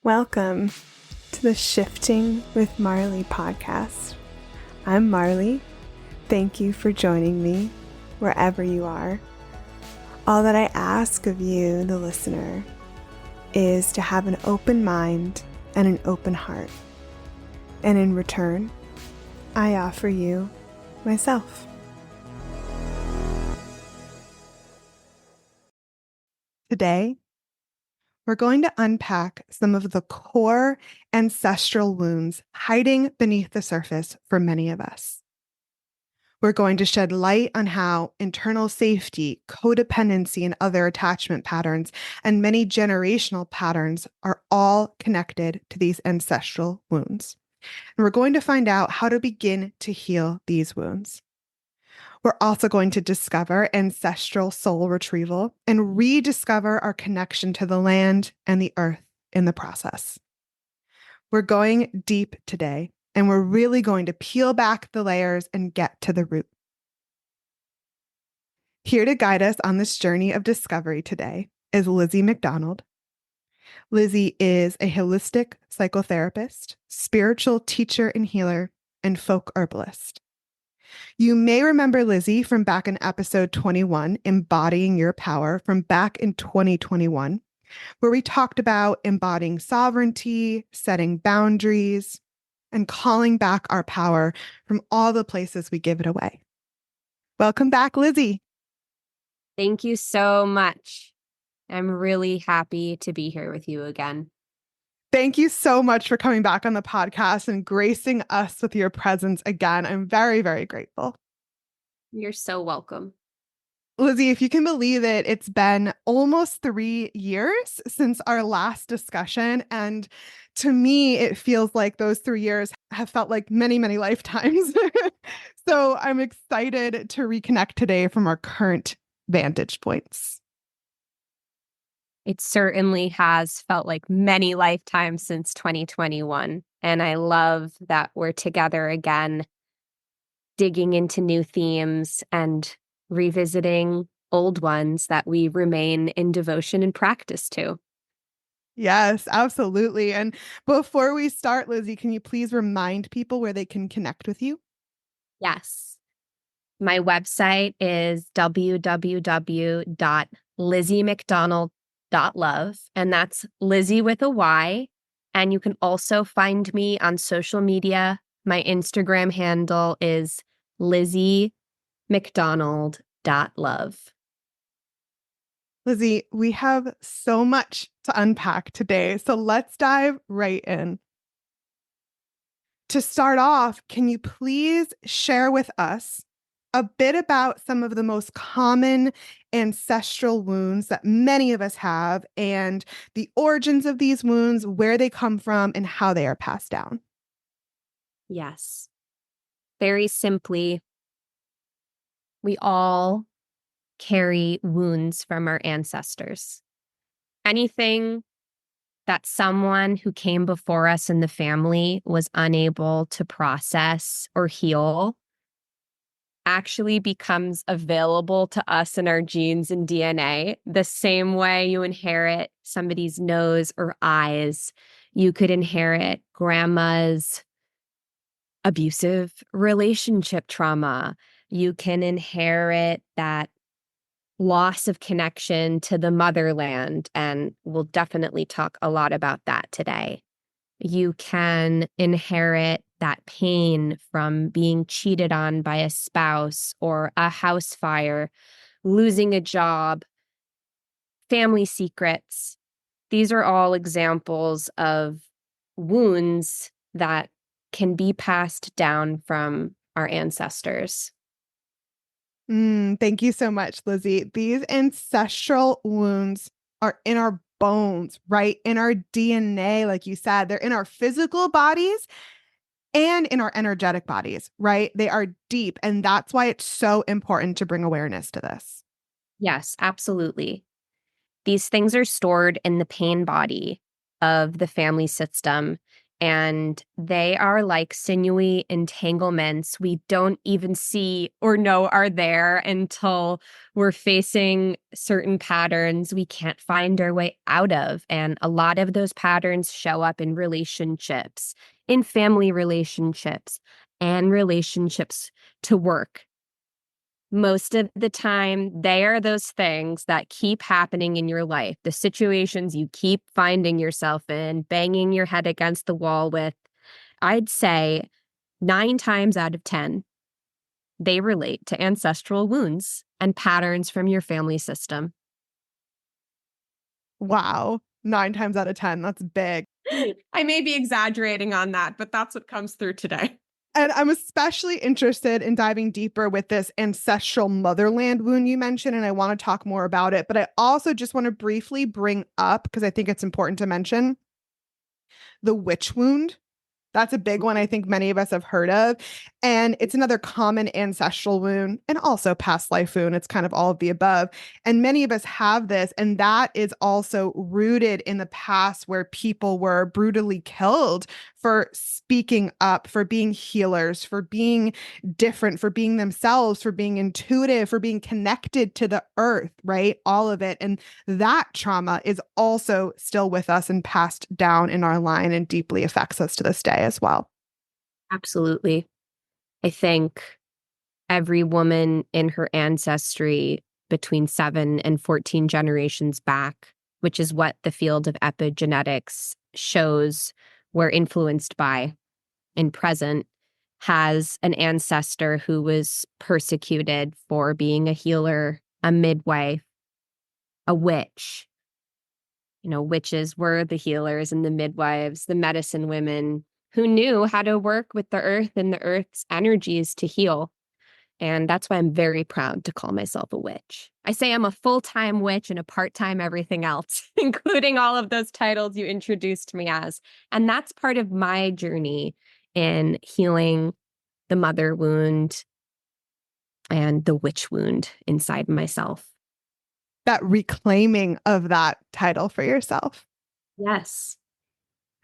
Welcome to the Shifting with Marlee podcast. I'm Marlee. Thank you for joining me wherever you are. All that I ask of you, the listener, is to have an open mind and an open heart. And in return, I offer you myself. Today, we're going to unpack some of the core ancestral wounds hiding beneath the surface for many of us. We're going to shed light on how internal safety, codependency, and other attachment patterns, and many generational patterns are all connected to these ancestral wounds. And we're going to find out how to begin to heal these wounds. We're also going to discover ancestral soul retrieval and rediscover our connection to the land and the earth in the process. We're going deep today, and we're really going to peel back the layers and get to the root. Here to guide us on this journey of discovery today is Lizzy McDonald. Lizzy is a holistic psychotherapist, spiritual teacher and healer, and folk herbalist. You may remember Lizzy from back in episode 21, Embodying Your Power, from back in 2021, where we talked about embodying sovereignty, setting boundaries, and calling back our power from all the places we give it away. Welcome back, Lizzy. Thank you so much. I'm really happy to be here with you again. Thank you so much for coming back on the podcast and gracing us with your presence again. I'm very, very grateful. You're so welcome. Lizzy, if you can believe it, it's been almost 3 years since our last discussion. And to me, it feels like those 3 years have felt like many, many lifetimes. So I'm excited to reconnect today from our current vantage points. It certainly has felt like many lifetimes since 2021. And I love that we're together again, digging into new themes and revisiting old ones that we remain in devotion and practice to. Yes, absolutely. And before we start, Lizzy, can you please remind people where they can connect with you? Yes. My website is www.lizzymcdonald.love, and that's Lizzy with a Y. And you can also find me on social media. My Instagram handle is lizzymcdonald.love. Lizzy, we have so much to unpack today, so let's dive right in. To start off, can you please share with us a bit about some of the most common ancestral wounds that many of us have and the origins of these wounds, where they come from, and how they are passed down? Yes. Very simply, we all carry wounds from our ancestors. Anything that someone who came before us in the family was unable to process or heal actually becomes available to us in our genes and DNA. The same way you inherit somebody's nose or eyes, you could inherit grandma's abusive relationship trauma. You can inherit that loss of connection to the motherland, and we'll definitely talk a lot about that today. You can inherit that pain from being cheated on by a spouse or a house fire, losing a job, family secrets. These are all examples of wounds that can be passed down from our ancestors. Thank you so much, Lizzy. These ancestral wounds are in our bones, right? In our DNA, like you said, they're in our physical bodies and in our energetic bodies, right? They are deep. And that's why it's so important to bring awareness to this. Yes, absolutely. These things are stored in the pain body of the family system. And they are like sinewy entanglements we don't even see or know are there until we're facing certain patterns we can't find our way out of. And a lot of those patterns show up in relationships, in family relationships, and relationships to work. Most of the time, they are those things that keep happening in your life, the situations you keep finding yourself in, banging your head against the wall with. I'd say 9 times out of 10, they relate to ancestral wounds and patterns from your family system. Wow. 9 times out of 10. That's big. I may be exaggerating on that, but that's what comes through today. And I'm especially interested in diving deeper with this ancestral motherland wound you mentioned, and I want to talk more about it. But I also just want to briefly bring up, because I think it's important to mention, the witch wound. That's a big one I think many of us have heard of. And it's another common ancestral wound and also past life wound. It's kind of all of the above. And many of us have this. And that is also rooted in the past where people were brutally killed for speaking up, for being healers, for being different, for being themselves, for being intuitive, for being connected to the earth, right? All of it. And that trauma is also still with us and passed down in our line and deeply affects us to this day as well. Absolutely. I think every woman in her ancestry between 7 and 14 generations back, which is what the field of epigenetics shows we're influenced by in present, has an ancestor who was persecuted for being a healer, a midwife, a witch. You know, witches were the healers and the midwives, the medicine women who knew how to work with the earth and the earth's energies to heal. And that's why I'm very proud to call myself a witch. I say I'm a full-time witch and a part-time everything else, including all of those titles you introduced me as. And that's part of my journey in healing the mother wound and the witch wound inside myself. That reclaiming of that title for yourself. Yes,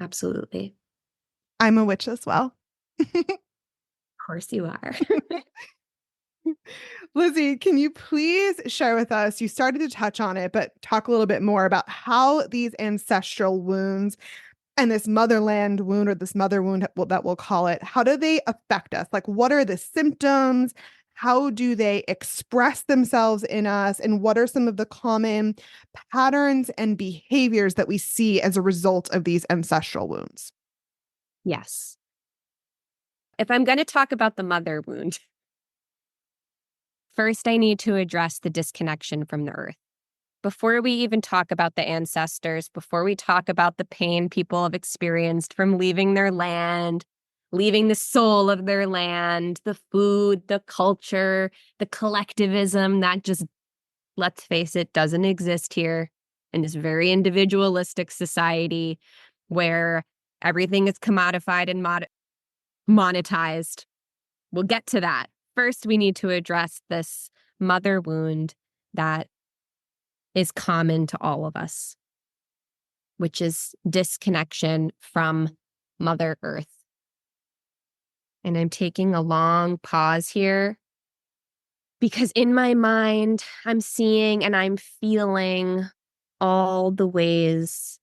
absolutely. I'm a witch as well. Of course you are. Lizzy, can you please share with us? You started to touch on it, but talk a little bit more about how these ancestral wounds and this motherland wound or this mother wound that we'll call it, how do they affect us? Like, what are the symptoms? How do they express themselves in us? And what are some of the common patterns and behaviors that we see as a result of these ancestral wounds? Yes. If I'm going to talk about the mother wound, first I need to address the disconnection from the earth. Before we even talk about the ancestors, before we talk about the pain people have experienced from leaving their land, leaving the soul of their land, the food, the culture, the collectivism that just, let's face it, doesn't exist here in this very individualistic society where everything is commodified and monetized. We'll get to that. First, we need to address this mother wound that is common to all of us, which is disconnection from Mother Earth. And I'm taking a long pause here because in my mind, I'm seeing and I'm feeling all the ways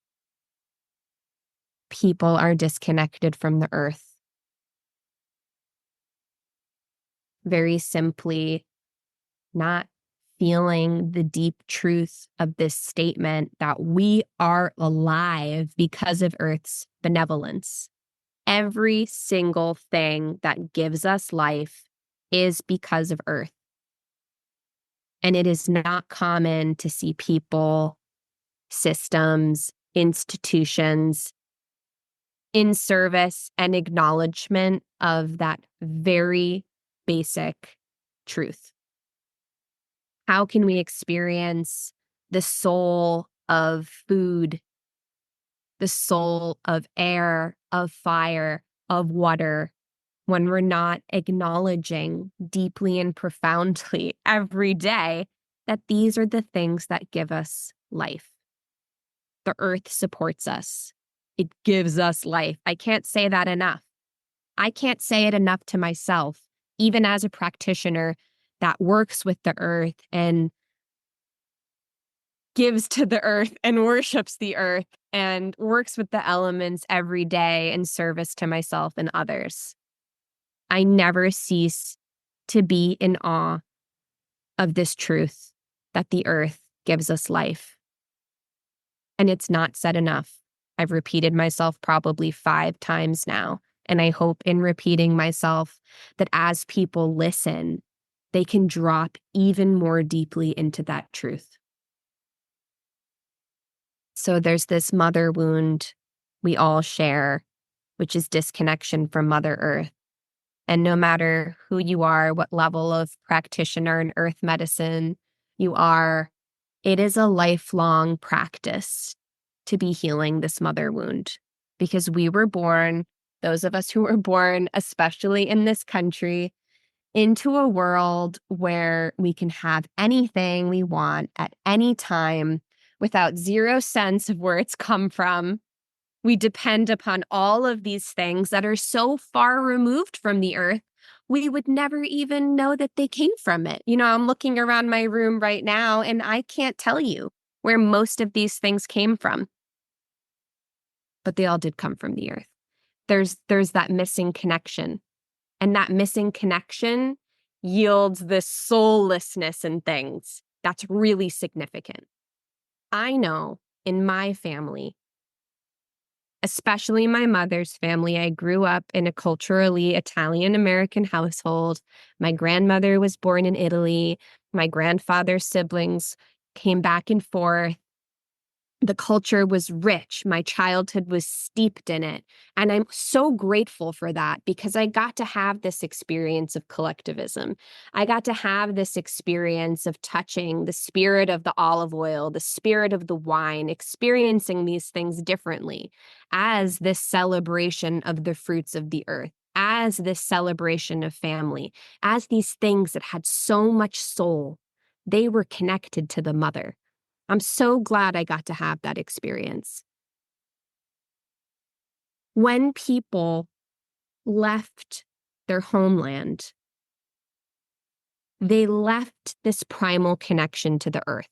people are disconnected from the earth. Very simply, not feeling the deep truth of this statement that we are alive because of Earth's benevolence. Every single thing that gives us life is because of Earth. And it is not common to see people, systems, institutions in service and acknowledgement of that very basic truth. How can we experience the soul of food, the soul of air, of fire, of water, when we're not acknowledging deeply and profoundly every day that these are the things that give us life? The earth supports us. it gives us life. I can't say that enough. I can't say it enough to myself, even as a practitioner that works with the earth and gives to the earth and worships the earth and works with the elements every day in service to myself and others. I never cease to be in awe of this truth that the earth gives us life. And it's not said enough. I've repeated myself probably 5 times now. And I hope in repeating myself that as people listen, they can drop even more deeply into that truth. So there's this mother wound we all share, which is disconnection from Mother Earth. And no matter who you are, what level of practitioner in earth medicine you are, it is a lifelong practice to be healing this mother wound. Because we were born, those of us who were born, especially in this country, into a world where we can have anything we want at any time without zero sense of where it's come from. We depend upon all of these things that are so far removed from the earth, we would never even know that they came from it. You know, I'm looking around my room right now and I can't tell you where most of these things came from, but they all did come from the earth. There's that missing connection, and that missing connection yields this soullessness in things that's really significant. I know in my family, especially my mother's family, I grew up in a culturally Italian-American household. My grandmother was born in Italy. My grandfather's siblings came back and forth. The culture was rich. My childhood was steeped in it. And I'm so grateful for that because I got to have this experience of collectivism. I got to have this experience of touching the spirit of the olive oil, the spirit of the wine, experiencing these things differently as this celebration of the fruits of the earth, as this celebration of family, as these things that had so much soul. They were connected to the mother. I'm so glad I got to have that experience. When people left their homeland, they left this primal connection to the earth.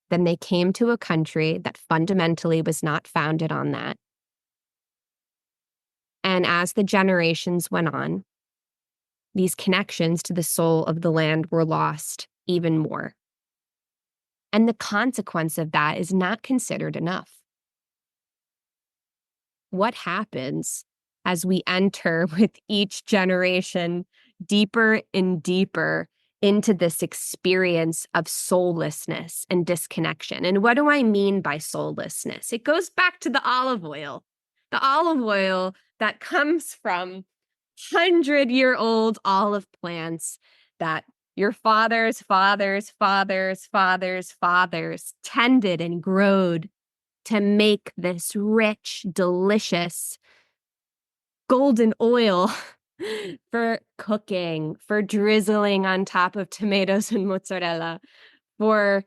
Then they came to a country that fundamentally was not founded on that. And as the generations went on, these connections to the soul of the land were lost even more. And the consequence of that is not considered enough. What happens as we enter with each generation deeper and deeper into this experience of soullessness and disconnection? And what do I mean by soullessness? It goes back to the olive oil that comes from 100-year-old olive plants that your fathers' fathers' fathers' fathers' fathers tended and growed to make this rich, delicious golden oil for cooking, for drizzling on top of tomatoes and mozzarella, for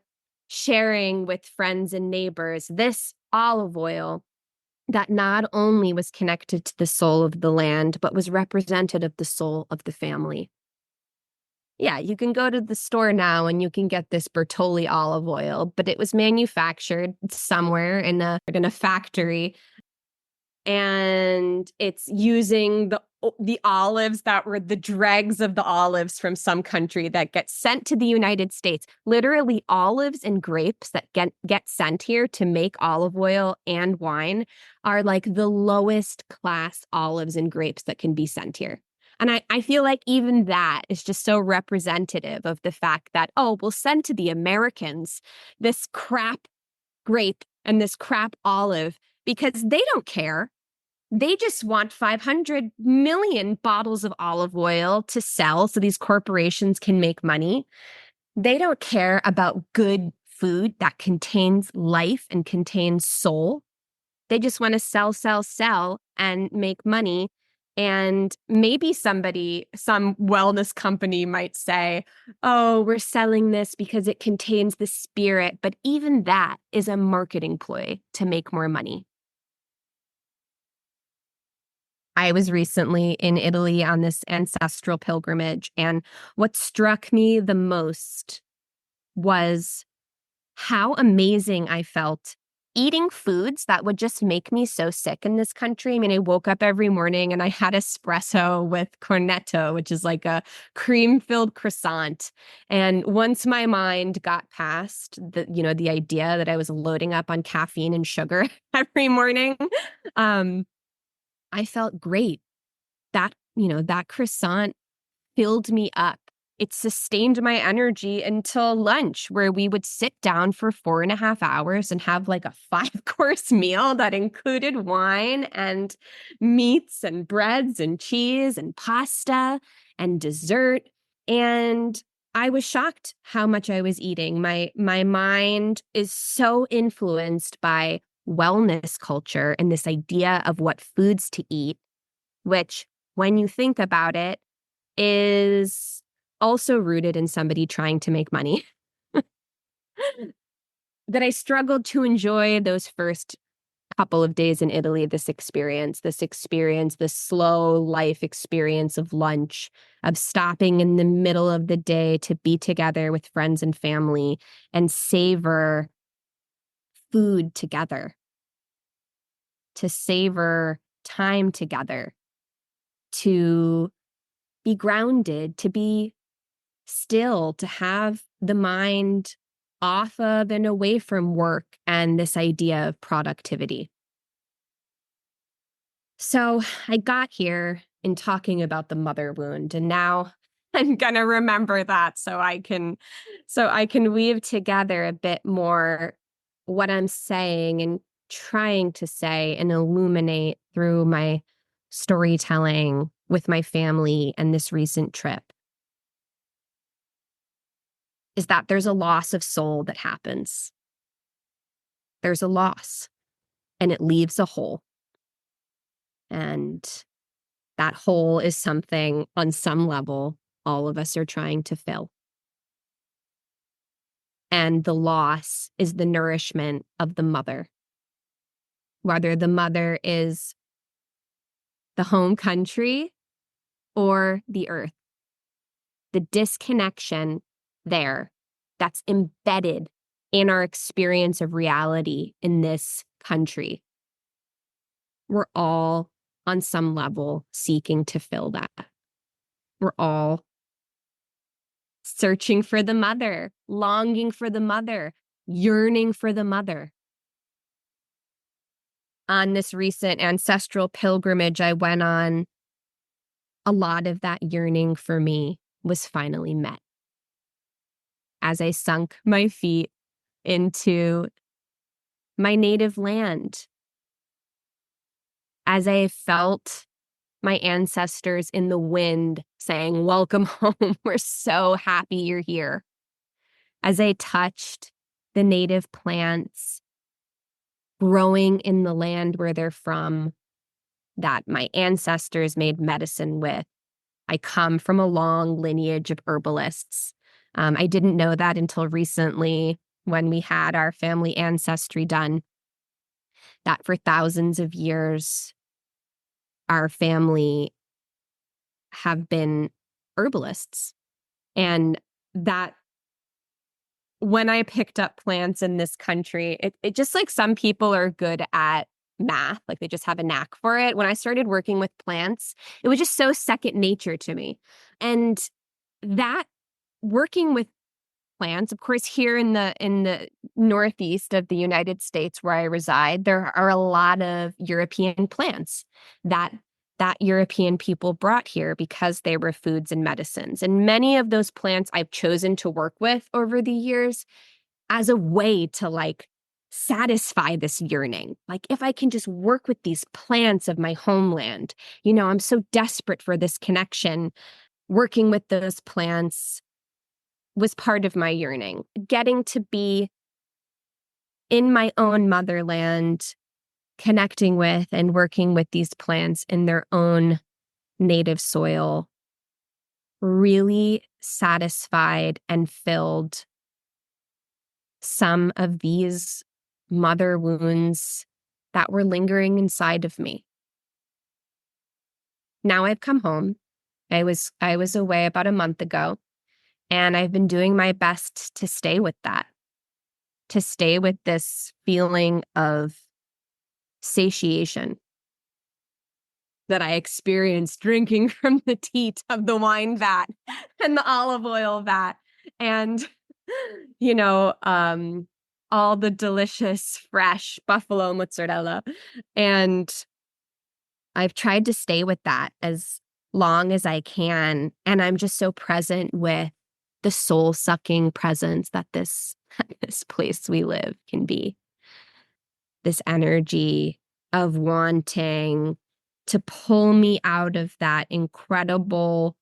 sharing with friends and neighbors. This olive oil that not only was connected to the soul of the land, but was representative of the soul of the family. Yeah, you can go to the store now and you can get this Bertolli olive oil, but it was manufactured somewhere in a factory, and it's using the olives that were the dregs of the olives from some country that get sent to the United States. Literally, olives and grapes that get sent here to make olive oil and wine are like the lowest class olives and grapes that can be sent here. And I feel like even that is just so representative of the fact that, oh, we'll send to the Americans this crap grape and this crap olive because they don't care. They just want 500 million bottles of olive oil to sell so these corporations can make money. They don't care about good food that contains life and contains soul. They just want to sell, sell, sell and make money And maybe somebody, some wellness company might say, oh, we're selling this because it contains the spirit. But even that is a marketing ploy to make more money. I was recently in Italy on this ancestral pilgrimage, and what struck me the most was how amazing I felt eating foods that would just make me so sick in this country. I mean, I woke up every morning and I had espresso with cornetto, which is like a cream-filled croissant. And once my mind got past the idea that I was loading up on caffeine and sugar every morning, I felt great. That croissant filled me up. It sustained my energy until lunch, where we would sit down for 4.5 hours and have like a 5-course meal that included wine and meats and breads and cheese and pasta and dessert. And I was shocked how much I was eating. My mind is so influenced by wellness culture and this idea of what foods to eat, which, when you think about it, is also rooted in somebody trying to make money. That I struggled to enjoy those first couple of days in Italy, this slow life experience of lunch, of stopping in the middle of the day to be together with friends and family and savor food together, to savor time together, to be grounded, to be still, to have the mind off of and away from work and this idea of productivity. So I got here in talking about the mother wound, and now I'm going to remember that so I can weave together a bit more what I'm saying and trying to say and illuminate through my storytelling with my family and this recent trip, is that there's a loss of soul that happens. There's a loss, and it leaves a hole. And that hole is something, on some level, all of us are trying to fill. And the loss is the nourishment of the mother. Whether the mother is the home country or the earth. The disconnection there that's embedded in our experience of reality in this country. We're all, on some level, seeking to fill that. We're all searching for the mother, longing for the mother, yearning for the mother. On this recent ancestral pilgrimage I went on, a lot of that yearning for me was finally met. As I sunk my feet into my native land, as I felt my ancestors in the wind saying, "Welcome home. We're so happy you're here." As I touched the native plants growing in the land where they're from, that my ancestors made medicine with. I come from a long lineage of herbalists. I didn't know that until recently when we had our family ancestry done, that for thousands of years, our family have been herbalists. And that when I picked up plants in this country, it just, like, some people are good at math, like they just have a knack for it. When I started working with plants, it was just so second nature to me. And that working with plants, of course, here in the northeast of the United States where I reside, there are a lot of European plants that European people brought here because they were foods and medicines. And many of those plants I've chosen to work with over the years as a way to, like, satisfy this yearning. Like, if I can just work with these plants of my homeland, I'm so desperate for this connection. Working with those plants was part of my yearning. Getting to be in my own motherland, connecting with and working with these plants in their own native soil really satisfied and filled some of these mother wounds that were lingering inside of me. Now I've come home. I was away about a month ago, and I've been doing my best to stay with that, to stay with this feeling of satiation that I experienced drinking from the teat of the wine vat and the olive oil vat and, you know, all the delicious, fresh buffalo mozzarella. And I've tried to stay with that as long as I can. And I'm just so present with the soul sucking presence that this, this place we live can be. This energy of wanting to pull me out of that incredible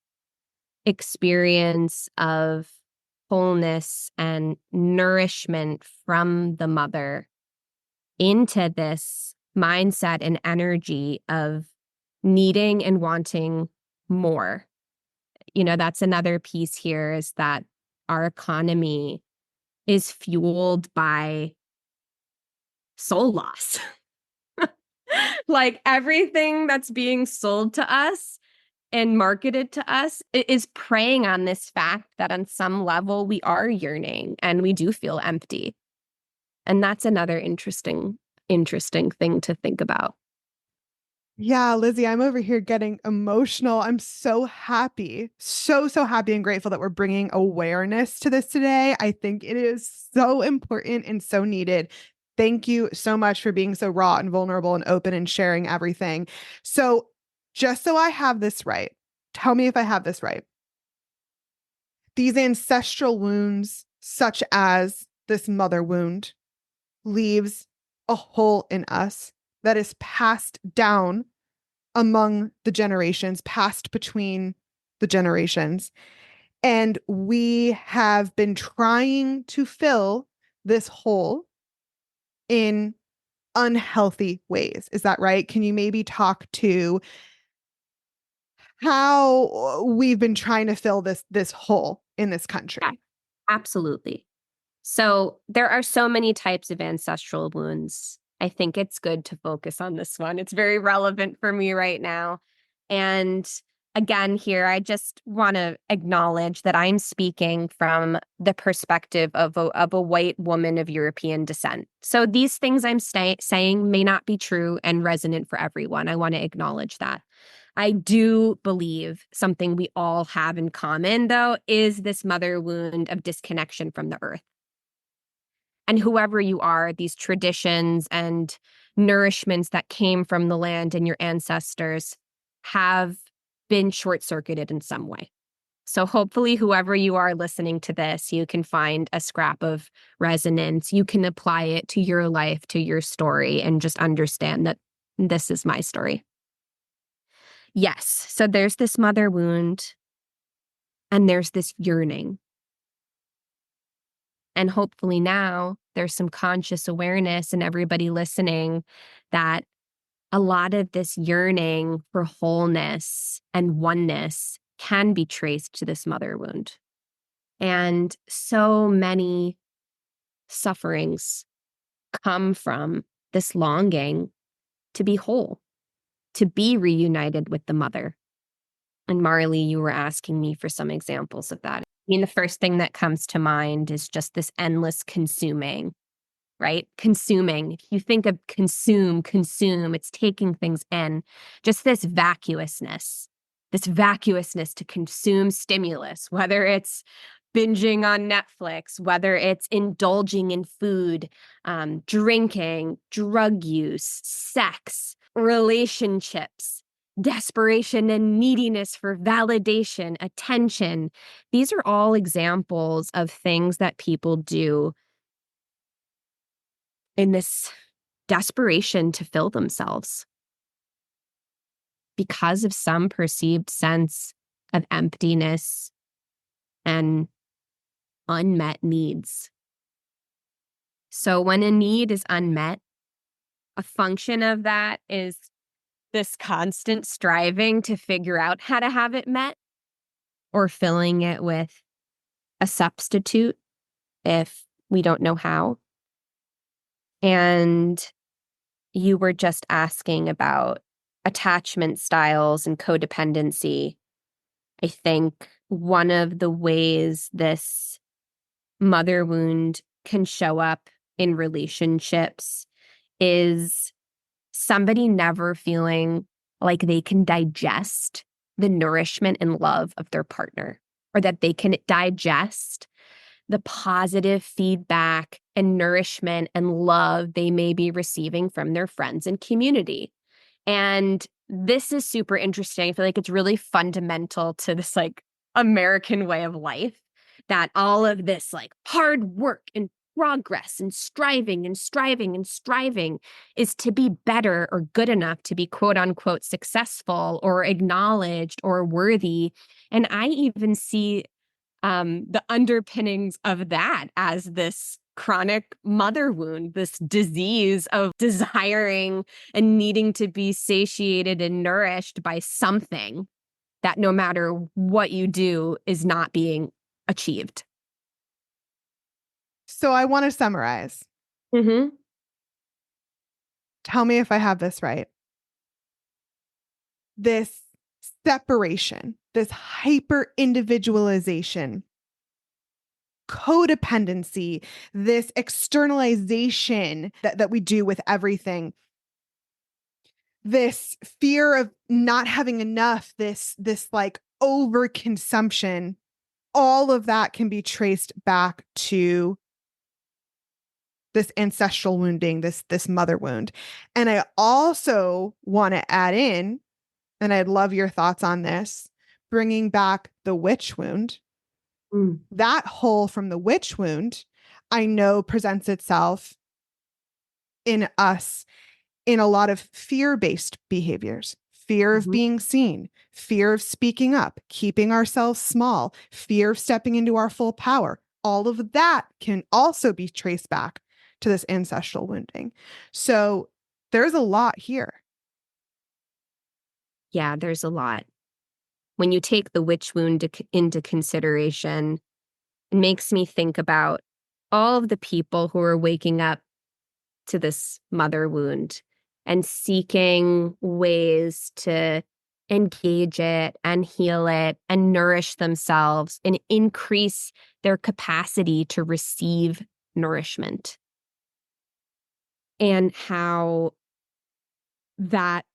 experience of wholeness and nourishment from the mother into this mindset and energy of needing and wanting more. You know, that's another piece here, is that our economy is fueled by soul loss. Like everything that's being sold to us and marketed to us is preying on this fact that on some level we are yearning and we do feel empty. And that's another interesting thing to think about. Yeah, Lizzy, I'm over here getting emotional. I'm so happy, so happy and grateful that we're bringing awareness to this today. I think it is so important and so needed. Thank you so much for being so raw and vulnerable and open and sharing everything. So, just so I have this right, tell me if I have this right. These ancestral wounds, such as this mother wound, leaves a hole in us that is passed down among the generations, passed between the generations. And we have been trying to fill this hole in unhealthy ways. Is that right? Can you maybe talk to how we've been trying to fill this hole in this Yeah, country? absolutely. So there are so many types of ancestral wounds. I think it's good to focus on this one. It's very relevant for me right now. And again, here, I just want to acknowledge that I'm speaking from the perspective of a white woman of European descent. So these things I'm saying may not be true and resonant for everyone. I want to acknowledge that. I do believe something we all have in common, though, is this mother wound of disconnection from the earth. And whoever you are, these traditions and nourishments that came from the land and your ancestors have been short circuited in some way. So hopefully, whoever you are listening to this, you can find a scrap of resonance. You can apply it to your life, to your story, and just understand that this is my story. Yes. So there's this mother wound and there's this yearning. And hopefully now there's some conscious awareness in everybody listening that a lot of this yearning for wholeness and oneness can be traced to this mother wound. And so many sufferings come from this longing to be whole, to be reunited with the mother. And Marlee, you were asking me for some examples of that. I mean, the first thing that comes to mind is just this endless consuming, right? Consuming. If you think of consume, it's taking things in. Just this vacuousness to consume stimulus, whether it's binging on Netflix, whether it's indulging in food, drinking, drug use, sex, relationships, desperation and neediness for validation, attention. These are all examples of things that people do in this desperation to fill themselves because of some perceived sense of emptiness and unmet needs. So when a need is unmet, a function of that is this constant striving to figure out how to have it met or filling it with a substitute if we don't know how. And you were just asking about attachment styles and codependency. I think one of the ways this mother wound can show up in relationships is somebody never feeling like they can digest the nourishment and love of their partner, or that they can digest the positive feedback and nourishment and love they may be receiving from their friends and community. And this is super interesting. I feel like it's really fundamental to this like American way of life, that all of this like hard work and progress and striving and striving and striving is to be better or good enough to be quote unquote successful or acknowledged or worthy. And I even see the underpinnings of that as this chronic mother wound, this disease of desiring and needing to be satiated and nourished by something that no matter what you do is not being achieved. So I want to summarize. Mm-hmm. Tell me if I have this right. This separation, this hyper individualization, codependency, this externalization that we do with everything, this fear of not having enough, this like overconsumption, all of that can be traced back to this ancestral wounding, this mother wound. And I also want to add in, and I'd love your thoughts on this, bringing back the witch wound. That hole from the witch wound, I know presents itself in us in a lot of fear-based behaviors. Fear of being seen, fear of speaking up, keeping ourselves small, fear of stepping into our full power. All of that can also be traced back to this ancestral wounding. So there's a lot here. Yeah, there's a lot. When you take the witch wound into consideration, it makes me think about all of the people who are waking up to this mother wound and seeking ways to engage it and heal it and nourish themselves and increase their capacity to receive nourishment. And how that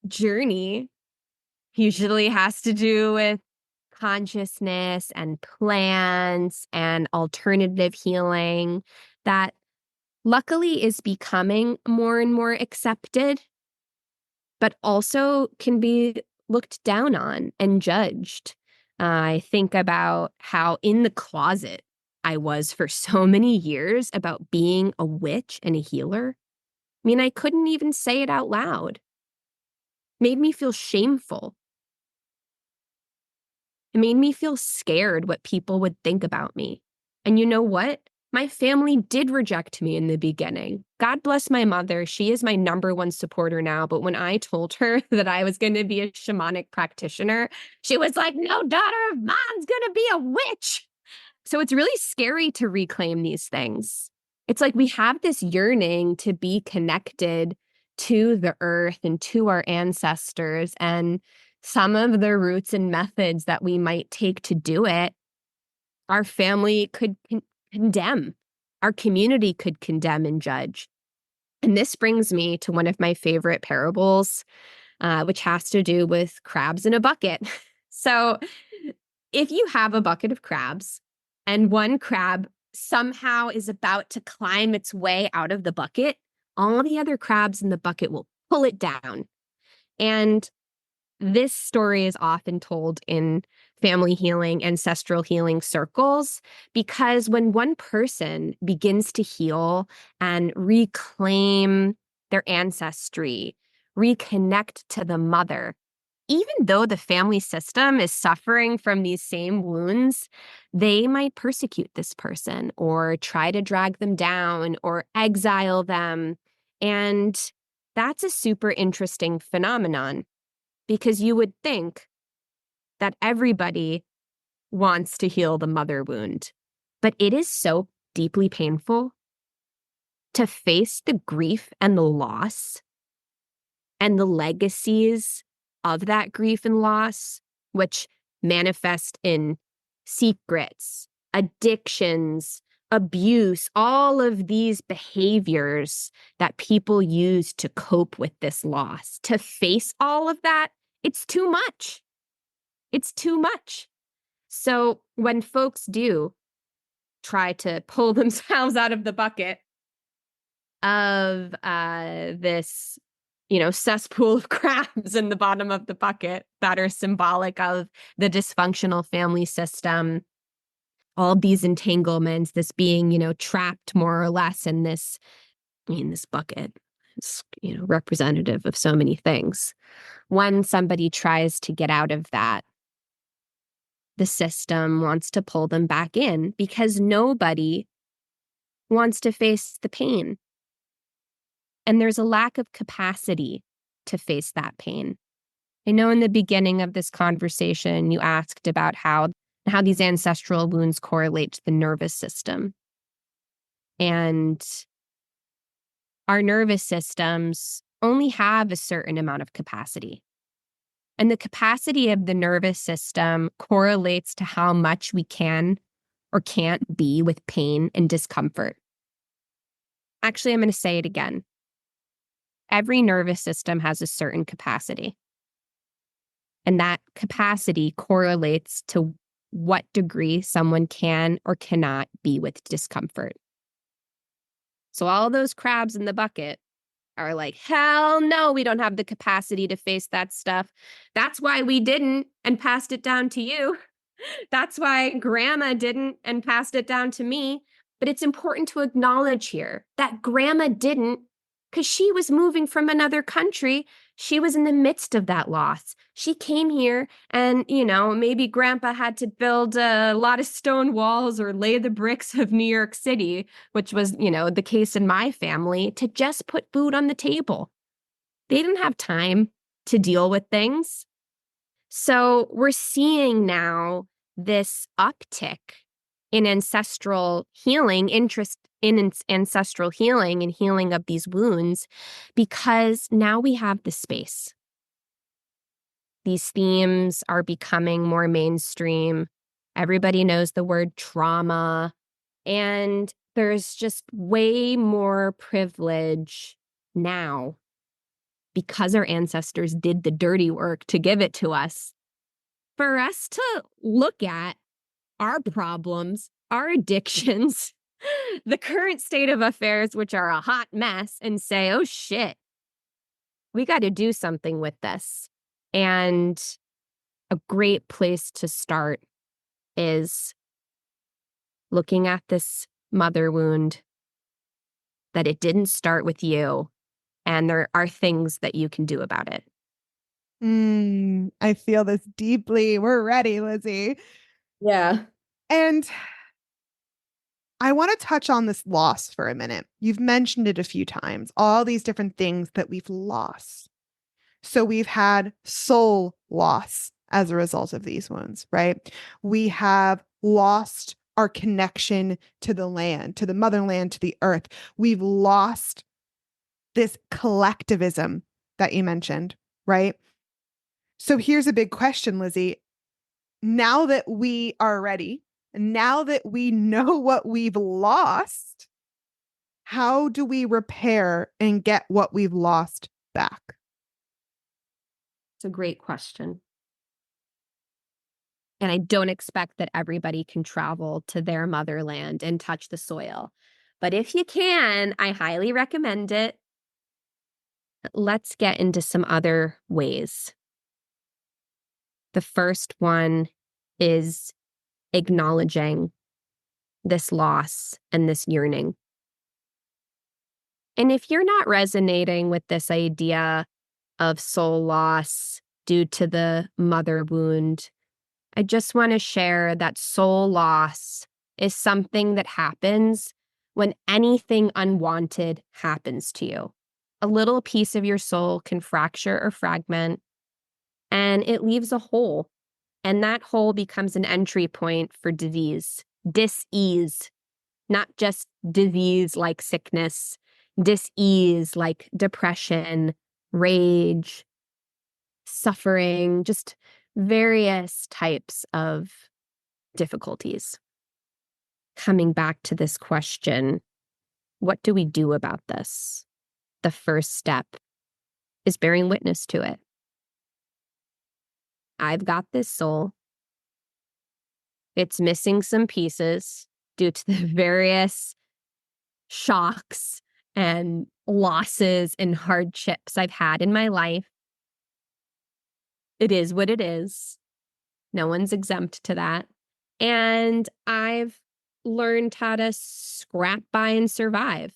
journey usually has to do with consciousness and plants and alternative healing that luckily is becoming more and more accepted, but also can be looked down on and judged. I think about how in the closet I was for so many years about being a witch and a healer. I mean, I couldn't even say it out loud. Made me feel shameful. It made me feel scared what people would think about me. And you know what? My family did reject me in the beginning. God bless my mother. She is my number one supporter now. But when I told her that I was going to be a shamanic practitioner, she was like, no daughter of mine's going to be a witch. So it's really scary to reclaim these things. It's like we have this yearning to be connected to the earth and to our ancestors, and some of the roots and methods that we might take to do it, our family could condemn, our community could condemn and judge. And this brings me to one of my favorite parables, which has to do with crabs in a bucket. So if you have a bucket of crabs and one crab somehow is about to climb its way out of the bucket, all the other crabs in the bucket will pull it down. And this story is often told in family healing, ancestral healing circles, because when one person begins to heal and reclaim their ancestry, reconnect to the mother, even though the family system is suffering from these same wounds, they might persecute this person or try to drag them down or exile them. And That's a super interesting phenomenon because you would think that everybody wants to heal the mother wound, but it is so deeply painful to face the grief and the loss and the legacies of that grief and loss, which manifest in secrets, addictions, abuse, all of these behaviors that people use to cope with this loss. To face all of that, it's too much. It's too much. So when folks do try to pull themselves out of the bucket of this, cesspool of crabs in the bottom of the bucket that are symbolic of the dysfunctional family system, all these entanglements, this being, trapped more or less in this, this bucket. It's, representative of so many things. When somebody tries to get out of that, the system wants to pull them back in because nobody wants to face the pain. And there's a lack of capacity to face that pain. I know in the beginning of this conversation, you asked about how these ancestral wounds correlate to the nervous system. And our nervous systems only have a certain amount of capacity. And the capacity of the nervous system correlates to how much we can or can't be with pain and discomfort. Actually, I'm going to say it again. Every nervous system has a certain capacity. And that capacity correlates to what degree someone can or cannot be with discomfort. So all those crabs in the bucket are like, hell no, we don't have the capacity to face that stuff. That's why we didn't and passed it down to you. That's why grandma didn't and passed it down to me. But it's important to acknowledge here that grandma didn't because she was moving from another country. She was in the midst of that loss. She came here and, maybe grandpa had to build a lot of stone walls or lay the bricks of New York City, which was, the case in my family, to just put food on the table. They didn't have time to deal with things. So we're seeing now this uptick in ancestral healing, interest in ancestral healing and healing of these wounds, because now we have the space. These themes are becoming more mainstream. Everybody knows the word trauma, and there's just way more privilege now because our ancestors did the dirty work to give it to us, for us to look at our problems, our addictions, the current state of affairs, which are a hot mess, and say, oh shit, we got to do something with this. And a great place to start is looking at this mother wound, that it didn't start with you, and there are things that you can do about it. I feel this deeply. We're ready, Lizzy. Yeah. And I want to touch on this loss for a minute. You've mentioned it a few times, all these different things that we've lost. So we've had soul loss as a result of these wounds, right? We have lost our connection to the land, to the motherland, to the earth. We've lost this collectivism that you mentioned, right? So here's a big question, Lizzy. Now that we are ready, now that we know what we've lost, how do we repair and get what we've lost back? It's a great question. And I don't expect that everybody can travel to their motherland and touch the soil. But if you can, I highly recommend it. Let's get into some other ways. The first one is acknowledging this loss and this yearning. And if you're not resonating with this idea of soul loss due to the mother wound, I just want to share that soul loss is something that happens when anything unwanted happens to you. A little piece of your soul can fracture or fragment, and it leaves a hole. And that hole becomes an entry point for disease, dis-ease, not just disease like sickness, dis-ease like depression, rage, suffering, just various types of difficulties. Coming back to this question, what do we do about this? The first step is bearing witness to it. I've got this soul. It's missing some pieces due to the various shocks and losses and hardships I've had in my life. It is what it is. No one's exempt to that. And I've learned how to scrap by and survive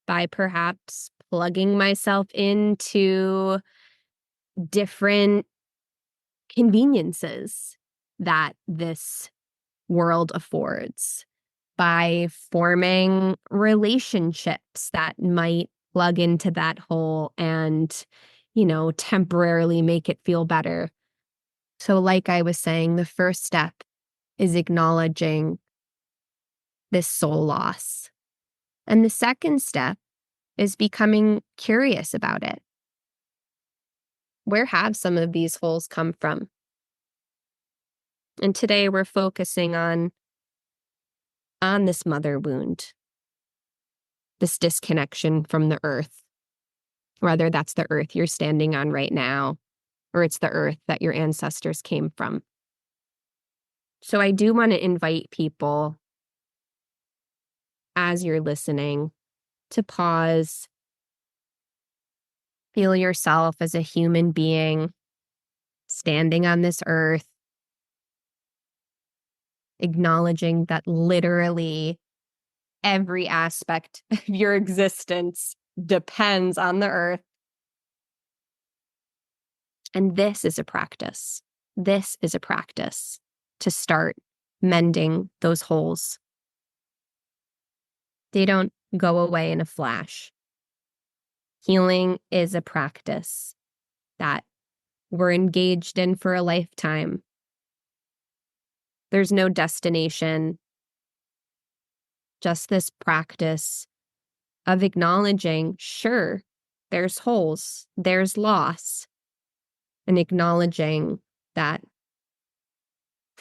by perhaps plugging myself into different conveniences that this world affords, by forming relationships that might plug into that hole and, temporarily make it feel better. So, like I was saying, the first step is acknowledging this soul loss. And the second step is becoming curious about it. Where have some of these holes come from? And today we're focusing on this mother wound, this disconnection from the earth, whether that's the earth you're standing on right now, or it's the earth that your ancestors came from. So I do want to invite people, as you're listening, to pause, feel yourself as a human being standing on this earth, acknowledging that literally every aspect of your existence depends on the earth. And this is a practice. This is a practice to start mending those holes. They don't go away in a flash. Healing is a practice that we're engaged in for a lifetime. There's no destination, just this practice of acknowledging, sure, there's holes, there's loss, and acknowledging that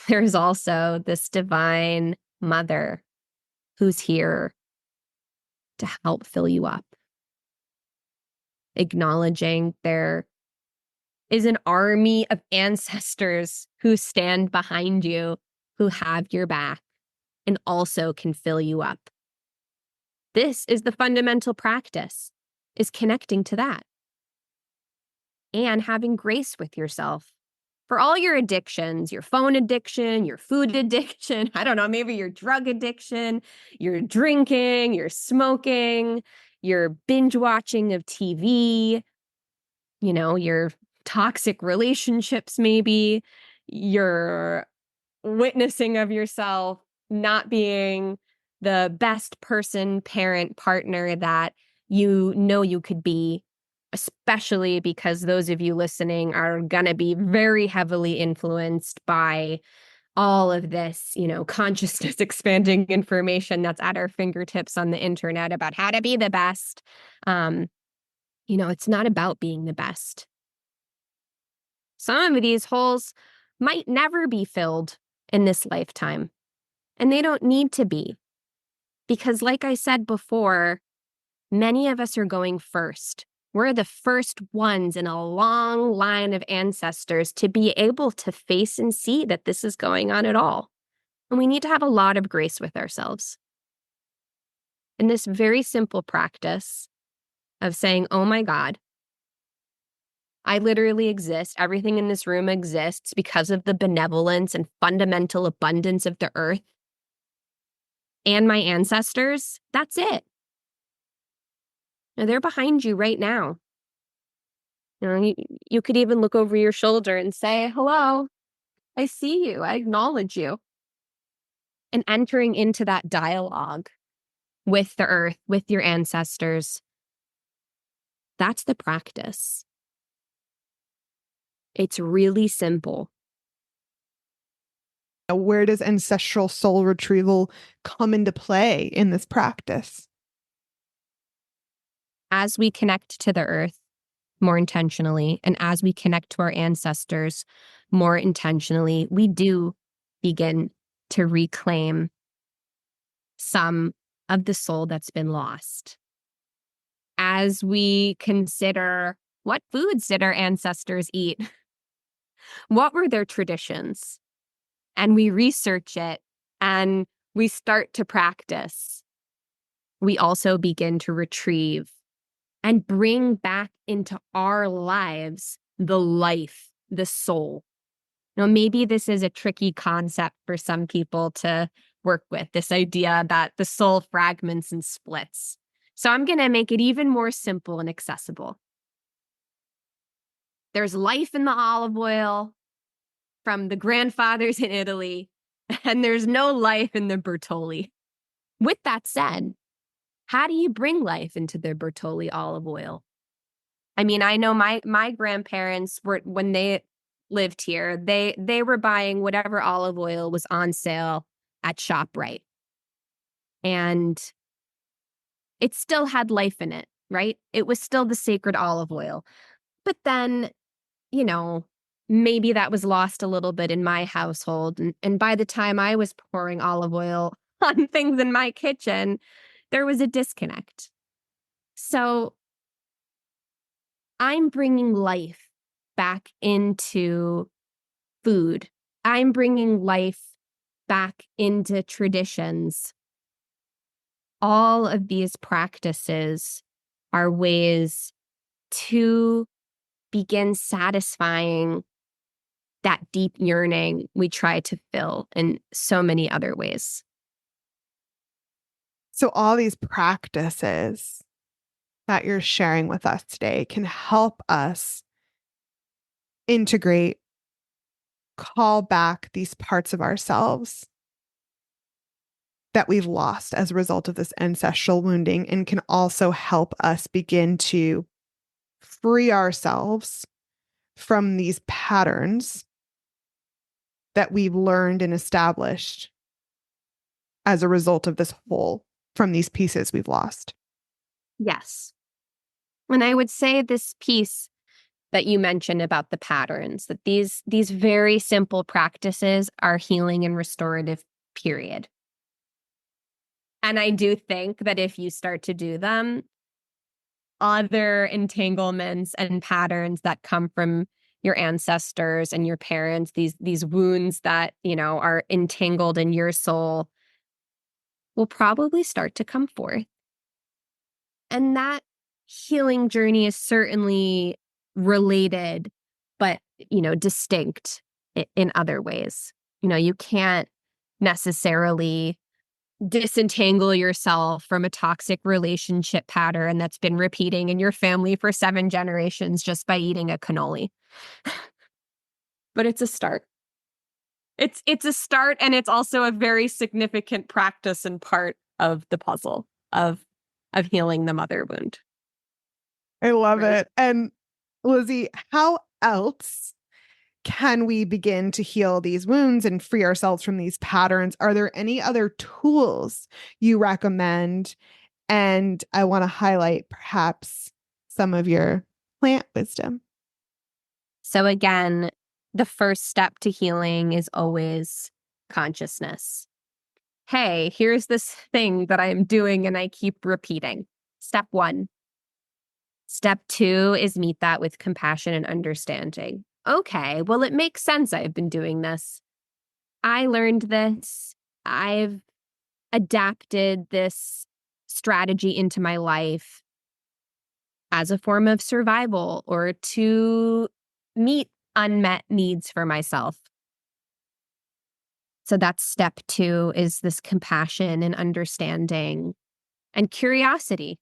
there's also this divine mother who's here to help fill you up. Acknowledging there is an army of ancestors who stand behind you, who have your back, and also can fill you up. This is the fundamental practice, is connecting to that. And having grace with yourself for all your addictions, your phone addiction, your food addiction, I don't know, maybe your drug addiction, your drinking, your smoking, your binge watching of TV, your toxic relationships, maybe your witnessing of yourself not being the best person, parent, partner that you could be, especially because those of you listening are going to be very heavily influenced by all of this, consciousness expanding information that's at our fingertips on the internet about how to be the best. It's not about being the best. Some of these holes might never be filled in this lifetime, and they don't need to be. Because like I said before, many of us are going first. We're the first ones in a long line of ancestors to be able to face and see that this is going on at all. And we need to have a lot of grace with ourselves. And this very simple practice of saying, oh my God, I literally exist. Everything in this room exists because of the benevolence and fundamental abundance of the earth and my ancestors. That's it. Now, they're behind you right now. You could even look over your shoulder and say, hello, I see you. I acknowledge you. And entering into that dialogue with the earth, with your ancestors, That's the practice. It's really simple. Where does ancestral soul retrieval come into play in this practice? As we connect to the earth more intentionally, and as we connect to our ancestors more intentionally, we do begin to reclaim some of the soul that's been lost. As we consider what foods did our ancestors eat? What were their traditions? And we research it and we start to practice. We also begin to retrieve and bring back into our lives the life, the soul. Now, maybe this is a tricky concept for some people to work with, this idea that the soul fragments and splits. So I'm going to make it even more simple and accessible. There's life in the olive oil from the grandfathers in Italy, and there's no life in the Bertolli. With that said, how do you bring life into the Bertolli olive oil? I mean, I know my grandparents were, when they lived here, they were buying whatever olive oil was on sale at ShopRite. And it still had life in it, right? It was still the sacred olive oil. But then, maybe that was lost a little bit in my household. And by the time I was pouring olive oil on things in my kitchen, there was a disconnect. So I'm bringing life back into food. I'm bringing life back into traditions. All of these practices are ways to begin satisfying that deep yearning we try to fill in so many other ways. So all these practices that you're sharing with us today can help us integrate, call back these parts of ourselves that we've lost as a result of this ancestral wounding, and can also help us begin to free ourselves from these patterns that we've learned and established as a result of this whole, from these pieces we've lost. Yes. And I would say this piece that you mentioned about the patterns, that these very simple practices are healing and restorative, period. And I do think that if you start to do them, other entanglements and patterns that come from your ancestors and your parents, these wounds that, are entangled in your soul, will probably start to come forth. And that healing journey is certainly related, but, distinct in other ways. You can't necessarily disentangle yourself from a toxic relationship pattern that's been repeating in your family for 7 generations just by eating a cannoli. But it's a start. It's a start, and it's also a very significant practice and part of the puzzle of healing the mother wound. I love Right. it. And Lizzy, how else can we begin to heal these wounds and free ourselves from these patterns? Are there any other tools you recommend? And I want to highlight perhaps some of your plant wisdom. So again, the first step to healing is always consciousness. Hey, here's this thing that I'm doing and I keep repeating. Step 1. Step 2 is meet that with compassion and understanding. Okay, well, it makes sense I've been doing this. I learned this. I've adapted this strategy into my life as a form of survival or to meet unmet needs for myself. So that's step 2, is this compassion and understanding and curiosity,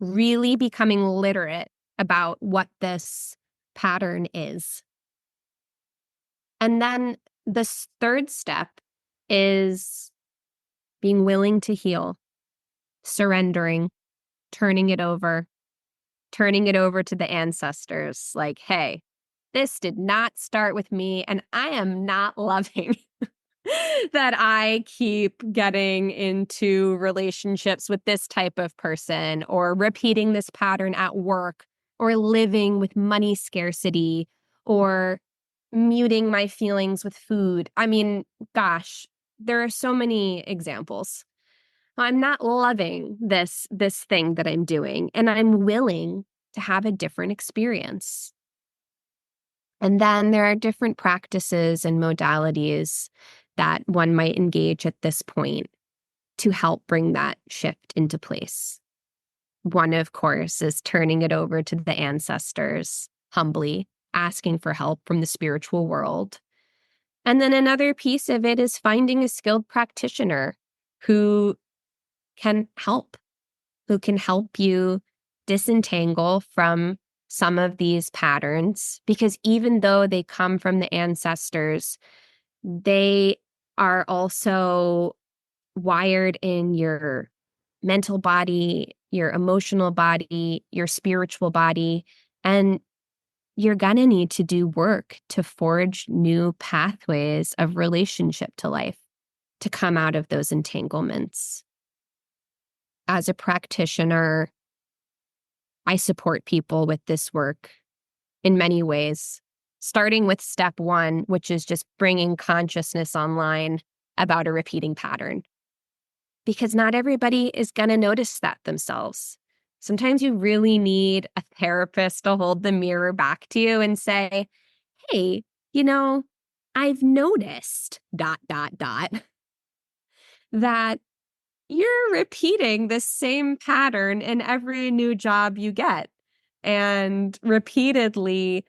really becoming literate about what this pattern is. And then the third step is being willing to heal, surrendering, turning it over, turning it over to the ancestors. Like, hey, this did not start with me, and I am not loving that I keep getting into relationships with this type of person, or repeating this pattern at work, or living with money scarcity, or muting my feelings with food. I mean, gosh, there are so many examples. I'm not loving this thing that I'm doing, and I'm willing to have a different experience. And then there are different practices and modalities that one might engage at this point to help bring that shift into place. One, of course, is turning it over to the ancestors, humbly asking for help from the spiritual world. And then another piece of it is finding a skilled practitioner who can help, you disentangle from some of these patterns, because even though they come from the ancestors, they are also wired in your mental body, your emotional body, your spiritual body, and you're going to need to do work to forge new pathways of relationship to life to come out of those entanglements. As a practitioner, I support people with this work in many ways, starting with step one, which is just bringing consciousness online about a repeating pattern. Because not everybody is going to notice that themselves. Sometimes you really need a therapist to hold the mirror back to you and say, hey, I've noticed ... that you're repeating the same pattern in every new job you get, and repeatedly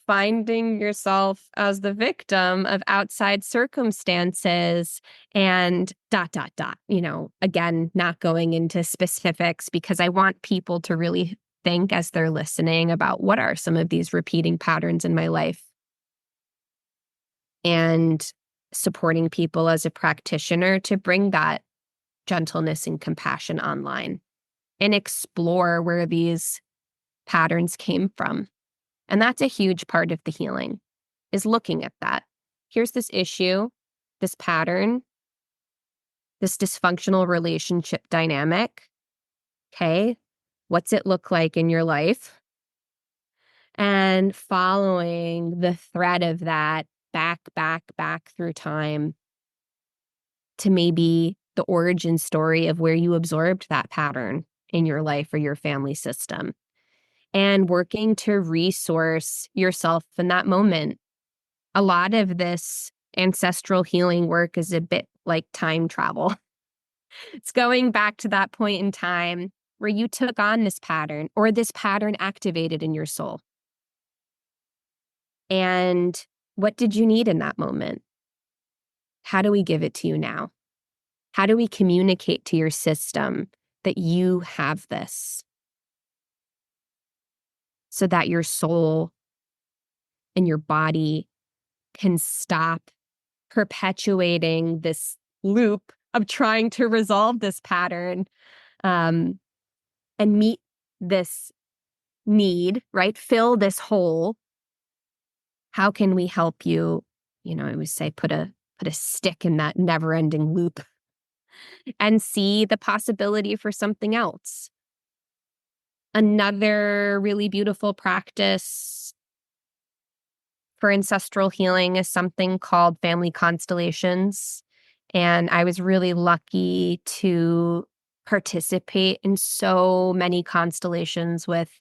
finding yourself as the victim of outside circumstances and ... Again, not going into specifics, because I want people to really think as they're listening about what are some of these repeating patterns in my life. And supporting people as a practitioner to bring that gentleness and compassion online and explore where these patterns came from. And that's a huge part of the healing, is looking at that. Here's this issue, this pattern, this dysfunctional relationship dynamic. Okay, what's it look like in your life? And following the thread of that back through time to maybe the origin story of where you absorbed that pattern in your life or your family system, and working to resource yourself in that moment. A lot of this ancestral healing work is a bit like time travel. It's going back to that point in time where you took on this pattern, or this pattern activated in your soul. And what did you need in that moment? How do we give it to you now? How do we communicate to your system that you have this, so that your soul and your body can stop perpetuating this loop of trying to resolve this pattern, and meet this need, right? Fill this hole. How can we help you? I always say put a stick in that never-ending loop and see the possibility for something else. Another really beautiful practice for ancestral healing is something called family constellations. And I was really lucky to participate in so many constellations with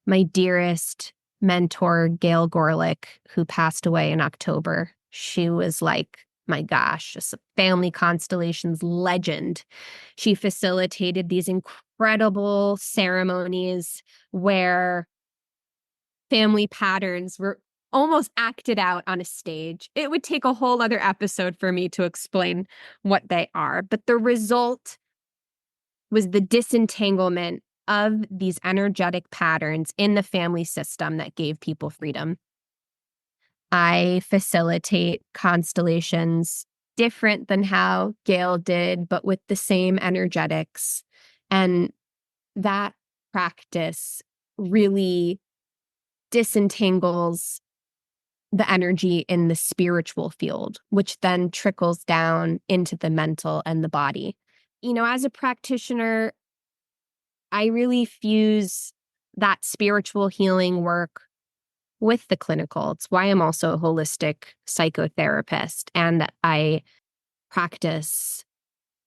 my dearest mentor, Gail Gorlick, who passed away in October. She was like, my gosh, just a family constellations legend. She facilitated these incredible ceremonies where family patterns were almost acted out on a stage. It would take a whole other episode for me to explain what they are, but the result was the disentanglement of these energetic patterns in the family system that gave people freedom. I facilitate constellations different than how Gail did, but with the same energetics. And that practice really disentangles the energy in the spiritual field, which then trickles down into the mental and the body. As a practitioner, I really fuse that spiritual healing work with the clinical. It's why I'm also a holistic psychotherapist, and I practice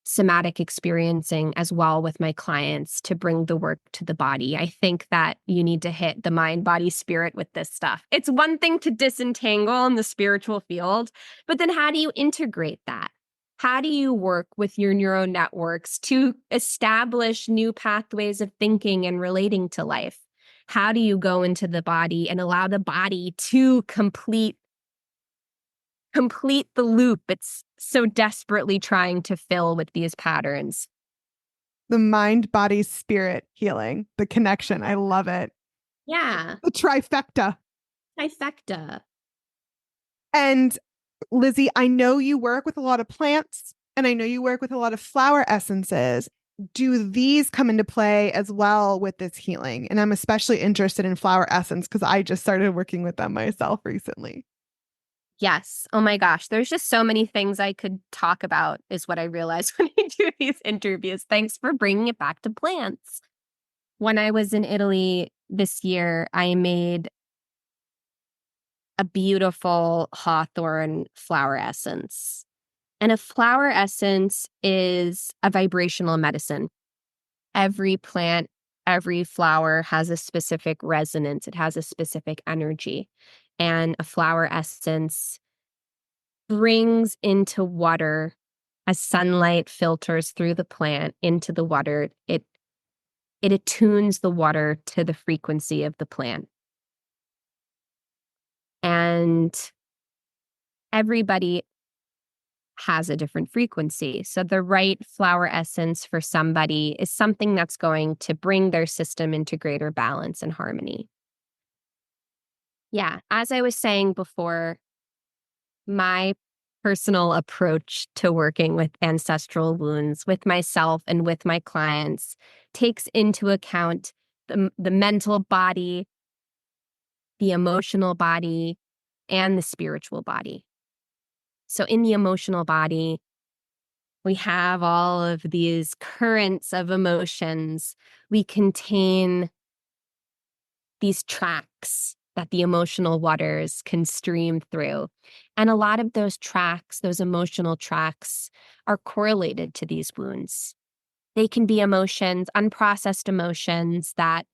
somatic experiencing as well with my clients to bring the work to the body. I think that you need to hit the mind, body, spirit with this stuff. It's one thing to disentangle in the spiritual field, but then how do you integrate that? How do you work with your neural networks to establish new pathways of thinking and relating to life? How do you go into the body and allow the body to complete the loop it's so desperately trying to fill with these patterns? The mind, body, spirit healing, the connection. I love it. Yeah. The trifecta. Trifecta. And Lizzy, I know you work with a lot of plants and I know you work with a lot of flower essences. Do these come into play as well with this healing? And I'm especially interested in flower essence because I just started working with them myself recently. Yes. Oh my gosh. There's just so many things I could talk about, is what I realized when I do these interviews. Thanks for bringing it back to plants. When I was in Italy this year, I made a beautiful hawthorn flower essence. And a flower essence is a vibrational medicine. Every plant, every flower has a specific resonance, it has a specific energy. And a flower essence brings into water, as sunlight filters through the plant into the water, it attunes the water to the frequency of the plant. And everybody has a different frequency. So the right flower essence for somebody is something that's going to bring their system into greater balance and harmony. Yeah, as I was saying before, my personal approach to working with ancestral wounds with myself and with my clients takes into account the mental body, the emotional body, and the spiritual body. So in the emotional body, we have all of these currents of emotions. We contain these tracks that the emotional waters can stream through. And a lot of those tracks, those emotional tracks, are correlated to these wounds. They can be emotions, unprocessed emotions that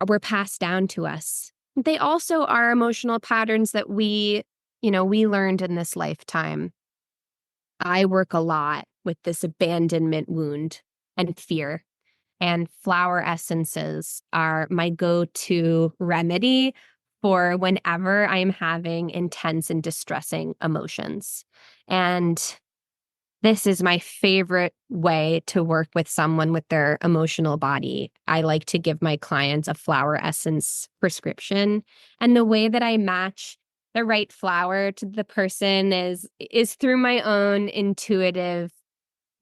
were passed down to us. They also are emotional patterns that we learned in this lifetime. I work a lot with this abandonment wound and fear. And flower essences are my go-to remedy for whenever I'm having intense and distressing emotions. And this is my favorite way to work with someone with their emotional body. I like to give my clients a flower essence prescription. And the way that I match the right flower to the person is through my own intuitive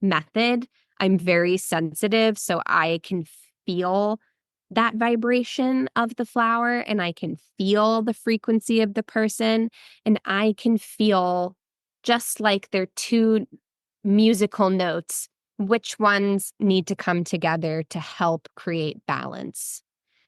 method. I'm very sensitive, so I can feel that vibration of the flower, and I can feel the frequency of the person, and I can feel, just like they're two musical notes, which ones need to come together to help create balance.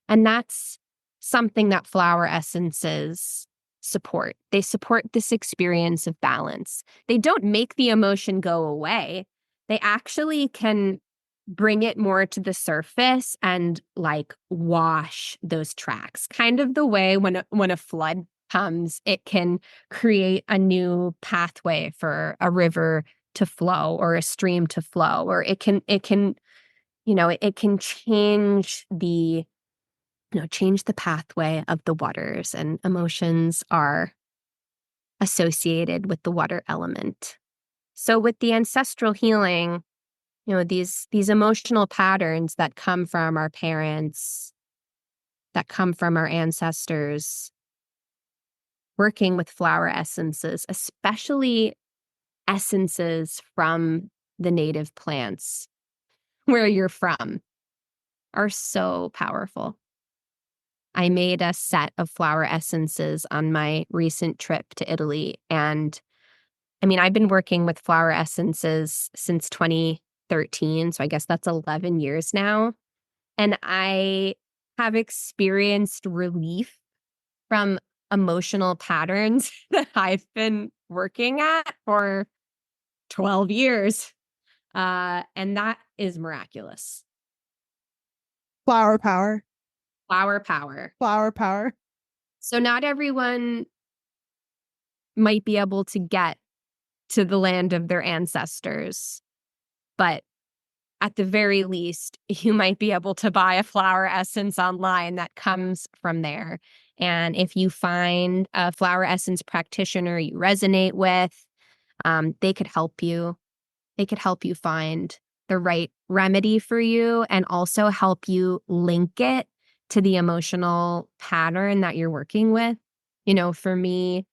And that's something that flower essences support. They support this experience of balance. They don't make the emotion go away. They actually can bring it more to the surface and like wash those tracks. Kind of the way when a flood comes, it can create a new pathway for a river to flow or a stream to flow, or it can it can change the pathway of the waters, and emotions are associated with the water element. So with the ancestral healing, these emotional patterns that come from our parents, that come from our ancestors, working with flower essences, especially essences from the native plants where you're from. are so powerful. I made a set of flower essences on my recent trip to Italy. And I mean, I've been working with flower essences since 2013. So I guess that's 11 years now. And I have experienced relief from emotional patterns that I've been working at for 12 years. And that is miraculous. Flower power. Flower power. Flower power. So not everyone might be able to get to the land of their ancestors, but at the very least, you might be able to buy a flower essence online that comes from there. And if you find a flower essence practitioner you resonate with, they could help you. They could help you find the right remedy for you and also help you link it to the emotional pattern that you're working with. You know, for me,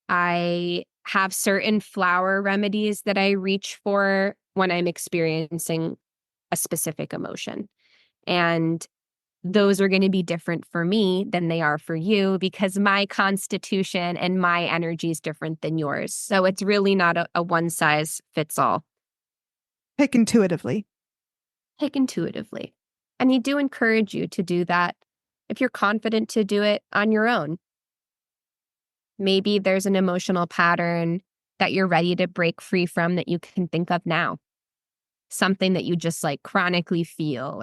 I have certain flower remedies that I reach for when I'm experiencing a specific emotion. And those are going to be different for me than they are for you because my constitution and my energy is different than yours. So it's really not a one size fits all. Pick intuitively. Pick intuitively. And I do encourage you to do that if you're confident to do it on your own. Maybe there's an emotional pattern that you're ready to break free from that you can think of now. Something that you just like chronically feel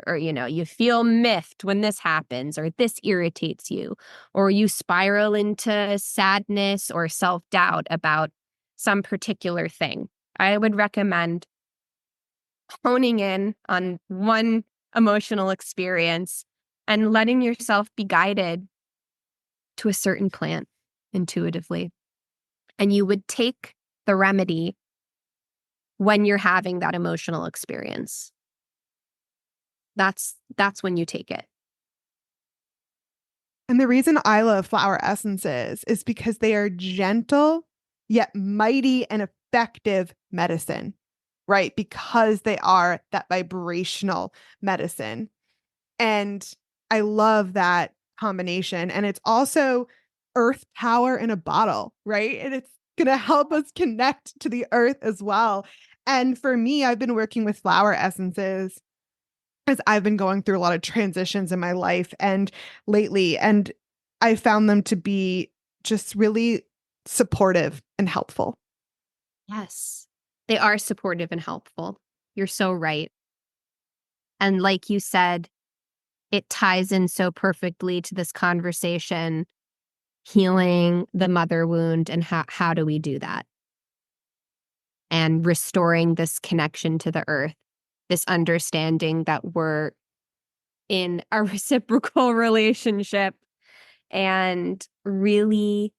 or you know, you feel miffed when this happens or this irritates you or you spiral into sadness or self-doubt about some particular thing. I would recommend honing in on one emotional experience and letting yourself be guided to a certain plant intuitively. And you would take the remedy when you're having that emotional experience. That's when you take it. And the reason I love flower essences is because they are gentle, yet mighty and effective medicine, right? Because they are that vibrational medicine. And I love that combination. And it's also earth power in a bottle, right? And it's going to help us connect to the earth as well. And for me, I've been working with flower essences as I've been going through a lot of transitions in my life and lately, and I found them to be just really supportive and helpful. Yes, they are supportive and helpful. You're so right. And like you said, it ties in so perfectly to this conversation, healing the mother wound and how do we do that? And restoring this connection to the earth, this understanding that we're in a reciprocal relationship and really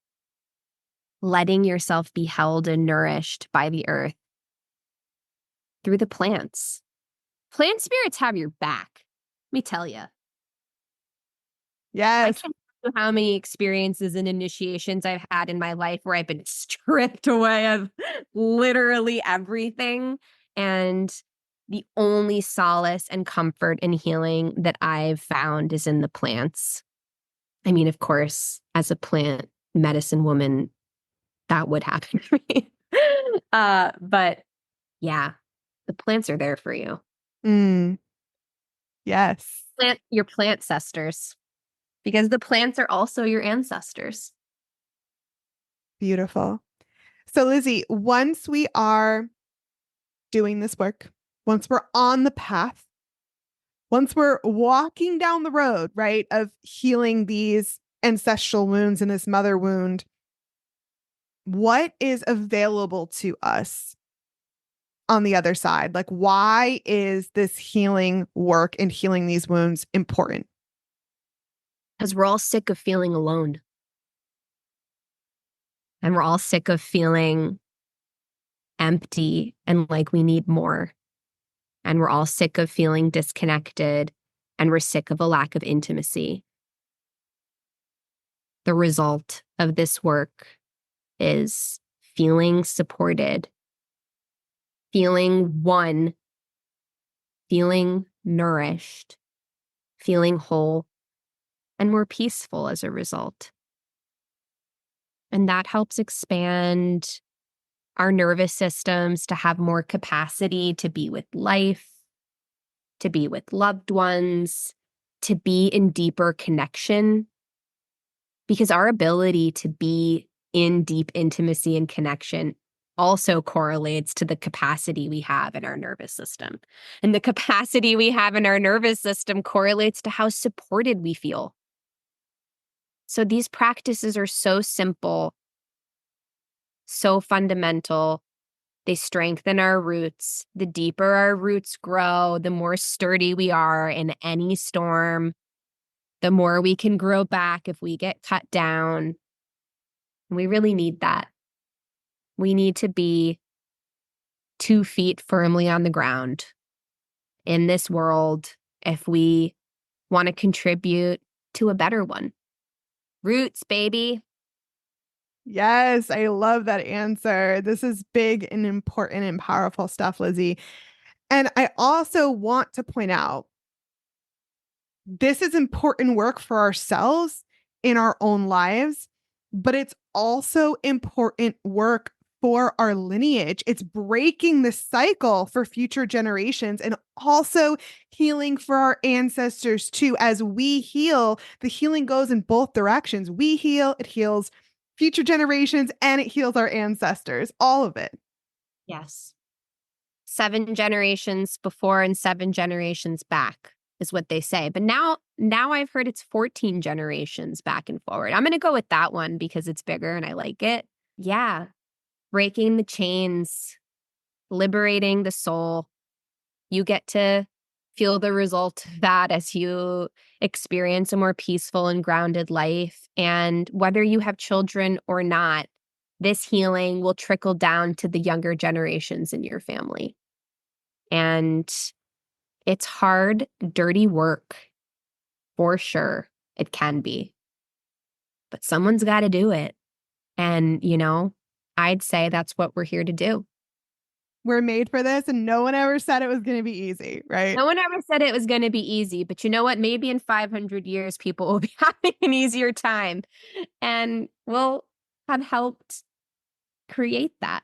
letting yourself be held and nourished by the earth through the plants. Plant spirits have your back. Let me tell you. I Yes. can't tell you how many experiences and initiations I've had in my life where I've been stripped away of literally everything. And the only solace and comfort and healing that I've found is in the plants. I mean, of course, as a plant medicine woman, that would happen for me. But yeah, the plants are there for you. Mm, yes. Plant your plant cesters because the plants are also your ancestors. Beautiful. So, Lizzy, once we are doing this work, once we're on the path, once we're walking down the road, right, of healing these ancestral wounds and this mother wound, what is available to us on the other side? Like, why is this healing work and healing these wounds important? Because we're all sick of feeling alone. And we're all sick of feeling empty and like we need more. And we're all sick of feeling disconnected. And we're sick of a lack of intimacy. The result of this work is feeling supported, feeling one, feeling nourished, feeling whole, and more peaceful as a result. And that helps expand our nervous systems to have more capacity to be with life, to be with loved ones, to be in deeper connection. Because our ability to be in deep intimacy and connection also correlates to the capacity we have in our nervous system. And the capacity we have in our nervous system correlates to how supported we feel. So these practices are so simple, so fundamental. They strengthen our roots. The deeper our roots grow, the more sturdy we are in any storm, the more we can grow back if we get cut down. We really need that. We need to be 2 feet firmly on the ground in this world if we want to contribute to a better one. Roots, baby. Yes, I love that answer. This is big and important and powerful stuff, Lizzy. And I also want to point out this is important work for ourselves in our own lives, but it's also important work for our lineage. It's breaking the cycle for future generations and also healing for our ancestors too. As we heal, the healing goes in both directions. We heal, it heals future generations, and it heals our ancestors, all of it. Yes. 7 generations before and 7 generations back is what they say. But now I've heard it's 14 generations back and forward. I'm going to go with that one because it's bigger and I like it. Yeah. Breaking the chains, liberating the soul. You get to feel the result of that as you experience a more peaceful and grounded life. And whether you have children or not, this healing will trickle down to the younger generations in your family. And it's hard, dirty work, for sure. It can be. But someone's got to do it. And, I'd say that's what we're here to do. We're made for this, and no one ever said it was going to be easy, right? No one ever said it was going to be easy, but you know what? Maybe in 500 years, people will be having an easier time, and we'll have helped create that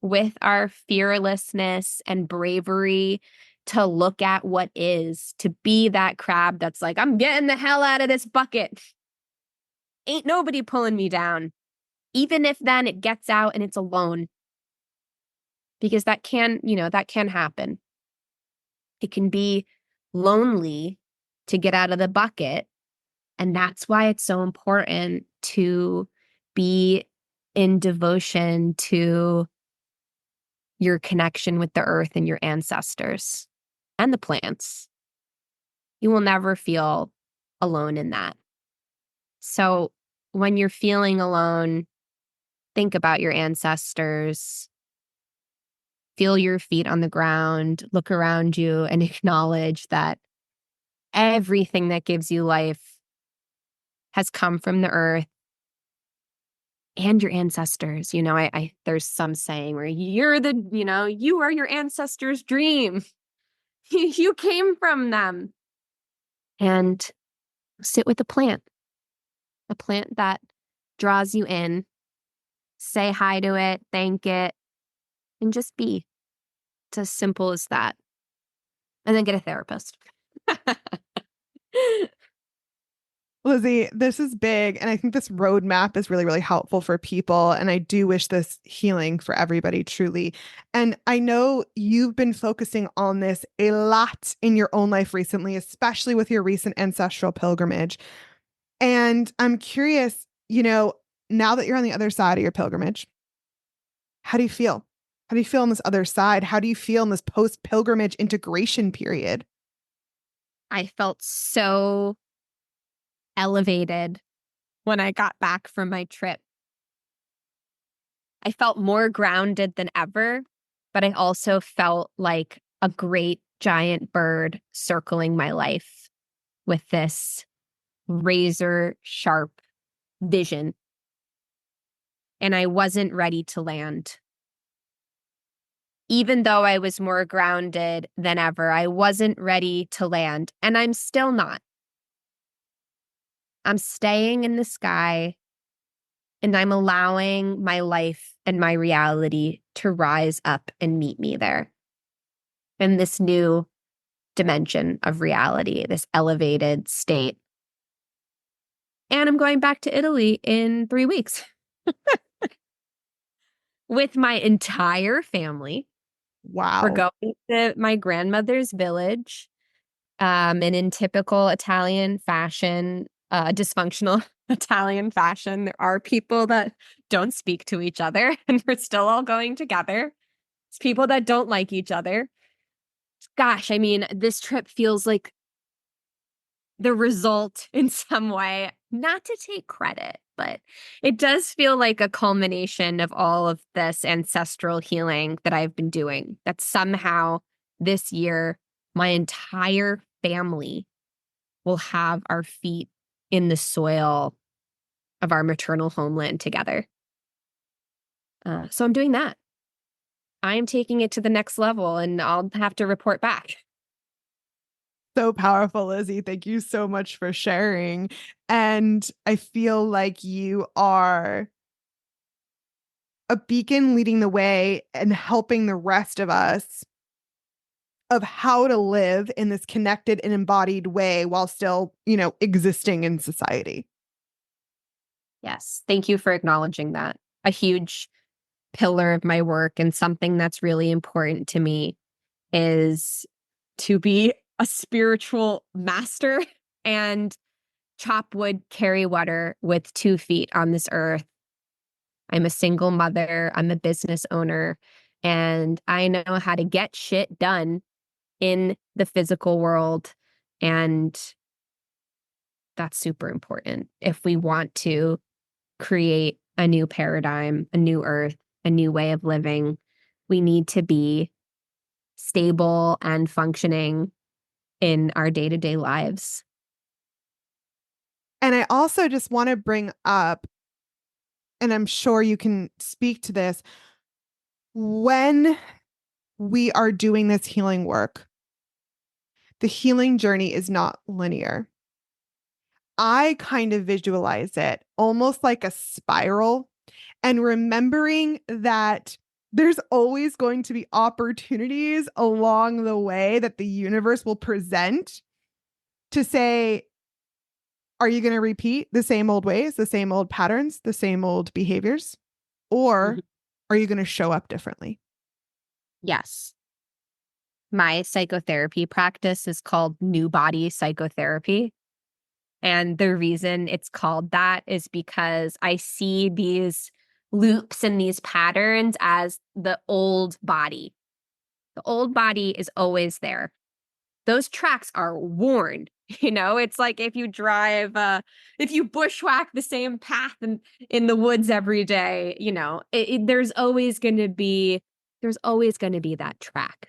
with our fearlessness and bravery to look at what is, to be that crab that's like, I'm getting the hell out of this bucket. Ain't nobody pulling me down. Even if then it gets out and it's alone. Because that can happen. It can be lonely to get out of the bucket. And that's why it's so important to be in devotion to your connection with the earth and your ancestors and the plants. You will never feel alone in that. So when you're feeling alone, think about your ancestors. Feel your feet on the ground, look around you, and acknowledge that everything that gives you life has come from the earth and your ancestors. There's some saying where you are your ancestors' dream. You came from them. And sit with a plant that draws you in. Say hi to it, thank it, and just be. It's as simple as that. And then get a therapist. Lizzy, this is big. And I think this roadmap is really, really helpful for people. And I do wish this healing for everybody, truly. And I know you've been focusing on this a lot in your own life recently, especially with your recent ancestral pilgrimage. And I'm curious, now that you're on the other side of your pilgrimage, how do you feel? How do you feel on this other side? How do you feel in this post-pilgrimage integration period? I felt so elevated when I got back from my trip. I felt more grounded than ever, but I also felt like a great giant bird circling my life with this razor sharp vision. And I wasn't ready to land. even though I was more grounded than ever, I wasn't ready to land, and I'm still not. I'm staying in the sky, and I'm allowing my life and my reality to rise up and meet me there in this new dimension of reality, this elevated state. And I'm going back to Italy in 3 weeks with my entire family. We're Wow. going to my grandmother's village. And in typical Italian fashion, dysfunctional Italian fashion, there are people that don't speak to each other, and we're still all going together. It's people that don't like each other. Gosh, I mean, this trip feels like the result in some way, not to take credit, but it does feel like a culmination of all of this ancestral healing that I've been doing. That somehow this year, my entire family will have our feet in the soil of our maternal homeland together. So I'm doing that. I'm taking it to the next level, and I'll have to report back. So powerful, Lizzy. Thank you so much for sharing. And I feel like you are a beacon leading the way and helping the rest of us of how to live in this connected and embodied way while still, existing in society. Yes. Thank you for acknowledging that. A huge pillar of my work and something that's really important to me is to be a spiritual master and chop wood, carry water with 2 feet on this earth. I'm a single mother, I'm a business owner, and I know how to get shit done in the physical world. And that's super important if we want to create a new paradigm, a new earth, a new way of living. We need to be stable and functioning in our day-to-day lives. And I also just want to bring up, and I'm sure you can speak to this, when we are doing this healing work, the healing journey is not linear. I kind of visualize it almost like a spiral, and remembering that there's always going to be opportunities along the way that the universe will present to say, are you going to repeat the same old ways, the same old patterns, the same old behaviors? Or Mhm. are you going to show up differently? Yes. My psychotherapy practice is called New Body Psychotherapy. And the reason it's called that is because I see these loops and these patterns as the old body. The old body is always there. Those tracks are worn. It's like if you drive, if you bushwhack the same path in the woods every day, there's always going to be that track.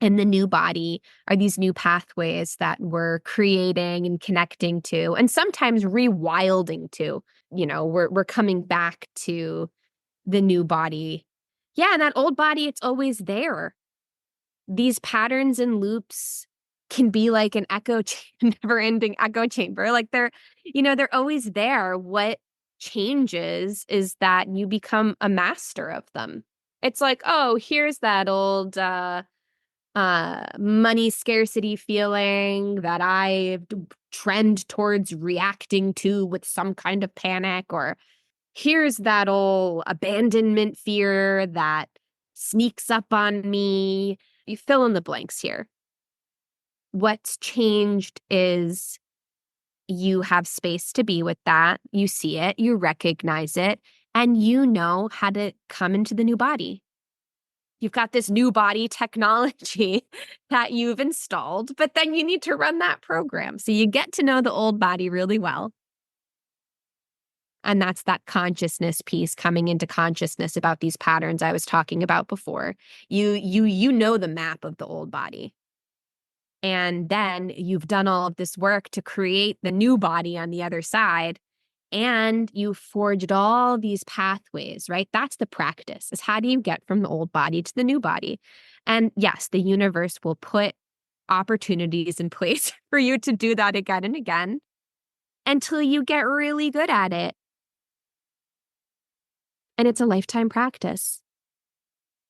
And the new body are these new pathways that we're creating and connecting to, and sometimes rewilding to. We're coming back to the new body. Yeah, and that old body, it's always there. These patterns and loops can be like an never-ending echo chamber. Like they're always there. What changes is that you become a master of them. It's like, oh, here's that old money scarcity feeling that I trend towards reacting to with some kind of panic, or here's that old abandonment fear that sneaks up on me. You fill in the blanks here. What's changed is you have space to be with that. You see it, you recognize it, and you know how to come into the new body. You've got this new body technology that you've installed, but then you need to run that program. So you get to know the old body really well. And that's that consciousness piece, coming into consciousness about these patterns I was talking about before. You know the map of the old body. And then you've done all of this work to create the new body on the other side. And you forged all these pathways, right? That's the practice, is how do you get from the old body to the new body? And yes, the universe will put opportunities in place for you to do that again and again until you get really good at it. And it's a lifetime practice.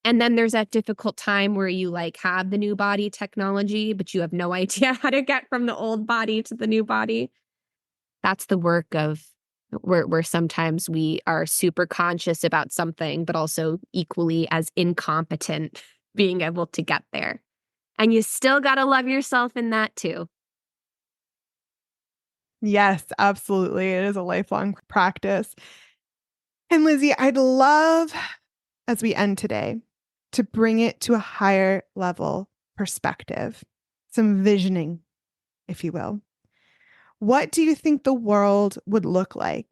And then there's that difficult time where you like have the new body technology, but you have no idea how to get from the old body to the new body. That's the work of where sometimes we are super conscious about something, but also equally as incompetent being able to get there. And you still got to love yourself in that too. Yes, absolutely. It is a lifelong practice. And Lizzy, I'd love, as we end today, to bring it to a higher level perspective, some visioning, if you will. What do you think the world would look like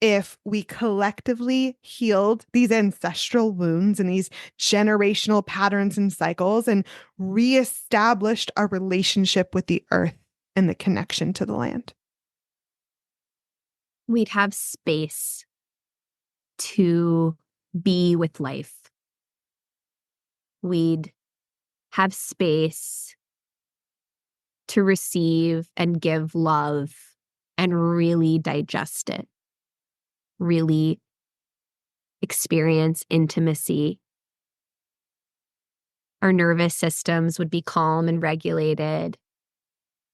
if we collectively healed these ancestral wounds and these generational patterns and cycles and reestablished our relationship with the earth and the connection to the land? We'd have space to be with life. We'd have space to receive and give love and really digest it, really experience intimacy. Our nervous systems would be calm and regulated,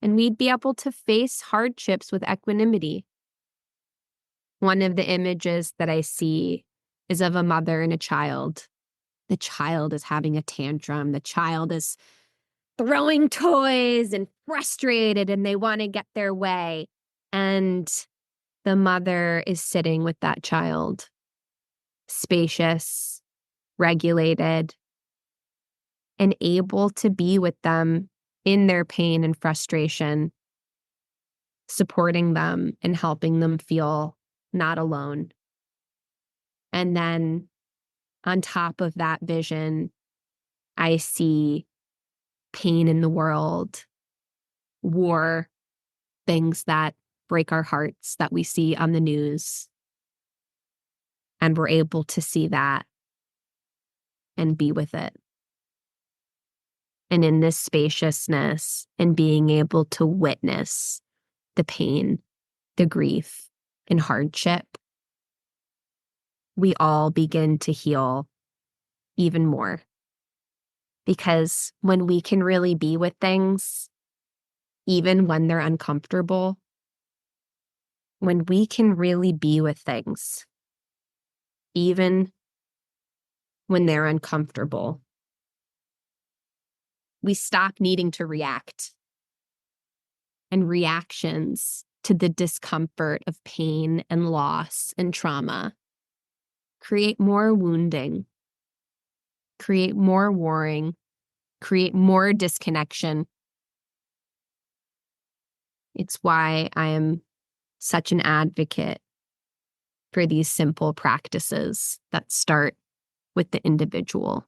and we'd be able to face hardships with equanimity. One of the images that I see is of a mother and a child. The child is having a tantrum. The child is throwing toys and frustrated, and they want to get their way. And the mother is sitting with that child, spacious, regulated, and able to be with them in their pain and frustration, supporting them and helping them feel not alone. And then on top of that vision, I see pain in the world, war, things that break our hearts that we see on the news. And we're able to see that and be with it. And in this spaciousness and being able to witness the pain, the grief, and hardship, we all begin to heal even more. Because when we can really be with things, even when they're uncomfortable, when we can really be with things, even when they're uncomfortable, we stop needing to react. And reactions to the discomfort of pain and loss and trauma create more wounding, create more warring, create more disconnection. It's why I am such an advocate for these simple practices that start with the individual.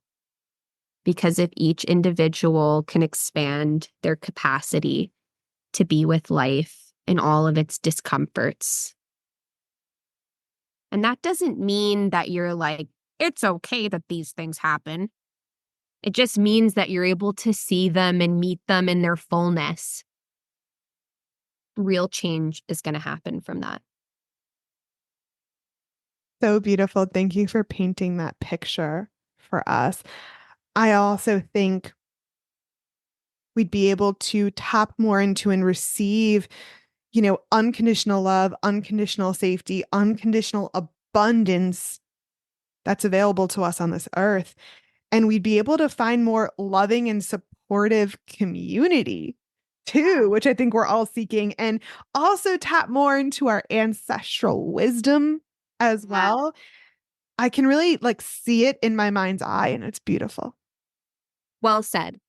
Because if each individual can expand their capacity to be with life in all of its discomforts, and that doesn't mean that you're like, it's okay that these things happen. It just means that you're able to see them and meet them in their fullness. Real change is going to happen from that. So beautiful. Thank you for painting that picture for us. I also think we'd be able to tap more into and receive, unconditional love, unconditional safety, unconditional abundance that's available to us on this earth. And we'd be able to find more loving and supportive community too, which I think we're all seeking, and also tap more into our ancestral wisdom as well. I can really see it in my mind's eye, and it's beautiful. Well said.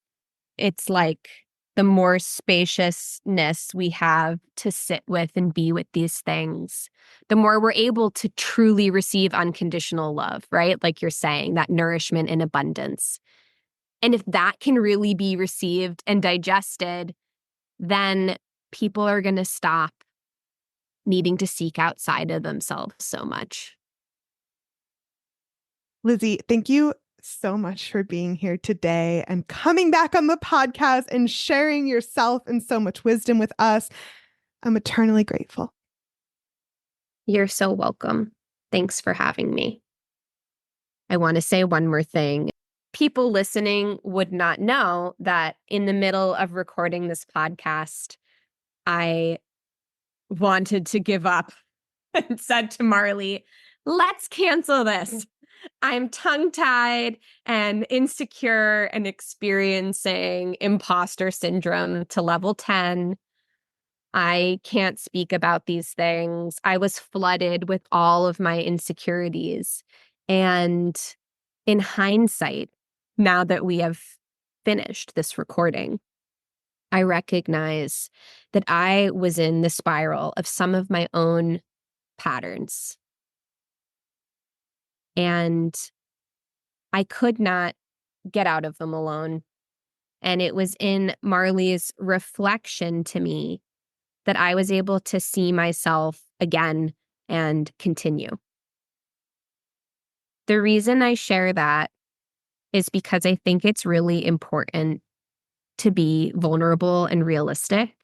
It's like the more spaciousness we have to sit with and be with these things, the more we're able to truly receive unconditional love, right? Like you're saying, that nourishment and abundance. And if that can really be received and digested, then people are going to stop needing to seek outside of themselves so much. Lizzy, thank you so much for being here today and coming back on the podcast and sharing yourself and so much wisdom with us. I'm eternally grateful. You're so welcome. Thanks for having me. I want to say one more thing. People listening would not know that in the middle of recording this podcast, I wanted to give up and said to Marlee, let's cancel this. I'm tongue-tied and insecure and experiencing imposter syndrome to level 10. I can't speak about these things. I was flooded with all of my insecurities. And in hindsight, now that we have finished this recording, I recognize that I was in the spiral of some of my own patterns. And I could not get out of them alone. And it was in Marlee's reflection to me that I was able to see myself again and continue. The reason I share that is because I think it's really important to be vulnerable and realistic.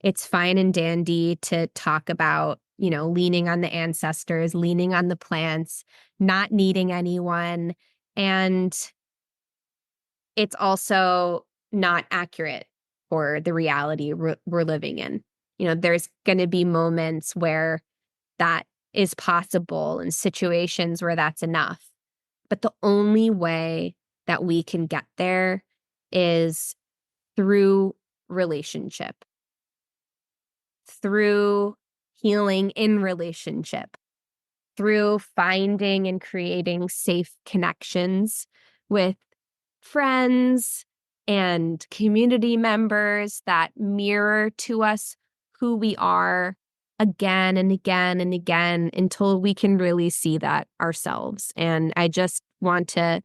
It's fine and dandy to talk about, leaning on the ancestors, leaning on the plants, not needing anyone. And it's also not accurate for the reality we're living in. There's going to be moments where that is possible and situations where that's enough. But the only way that we can get there is through relationship, through healing in relationship, through finding and creating safe connections with friends and community members that mirror to us who we are again and again and again until we can really see that ourselves. And I just want to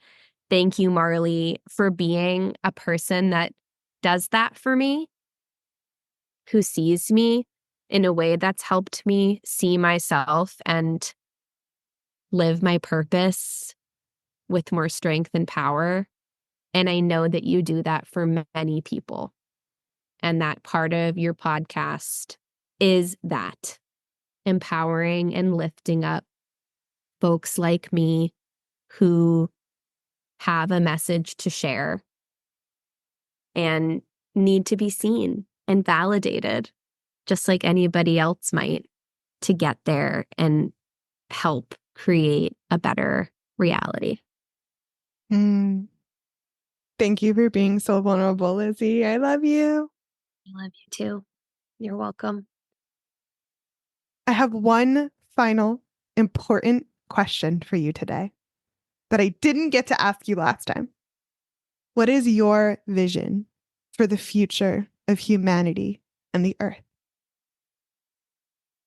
thank you, Marlee, for being a person that does that for me, who sees me in a way that's helped me see myself and live my purpose with more strength and power. And I know that you do that for many people. And that part of your podcast is that empowering and lifting up folks like me who have a message to share and need to be seen and validated, just like anybody else might, to get there and help create a better reality. Thank you for being so vulnerable, Lizzy. I love you. I love you too. You're welcome. I have one final important question for you today that I didn't get to ask you last time. What is your vision for the future of humanity and the earth?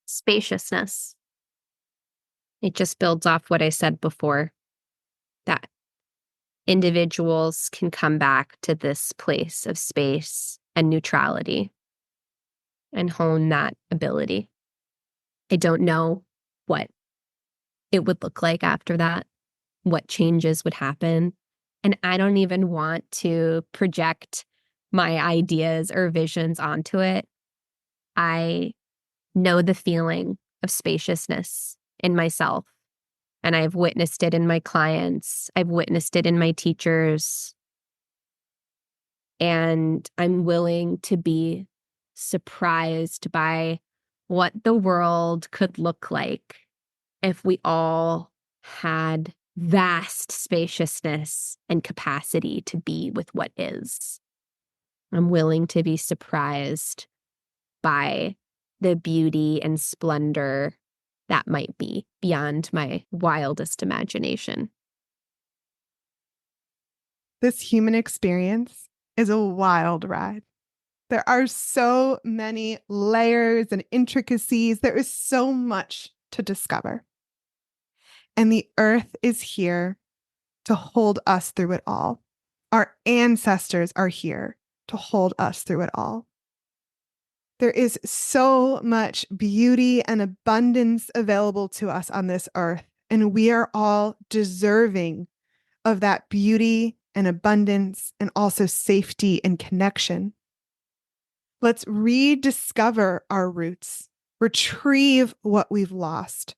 Spaciousness. It just builds off what I said before, that individuals can come back to this place of space and neutrality and hone that ability. I don't know what it would look like after that, what changes would happen. And I don't even want to project my ideas or visions onto it. I know the feeling of spaciousness in myself, and I've witnessed it in my clients. I've witnessed it in my teachers. And I'm willing to be surprised by what the world could look like if we all had vast spaciousness and capacity to be with what is. I'm willing to be surprised by the beauty and splendor that might be beyond my wildest imagination. This human experience is a wild ride. There are so many layers and intricacies. There is so much to discover. And the earth is here to hold us through it all. Our ancestors are here to hold us through it all. There is so much beauty and abundance available to us on this earth, and we are all deserving of that beauty and abundance and also safety and connection. Let's rediscover our roots, retrieve what we've lost,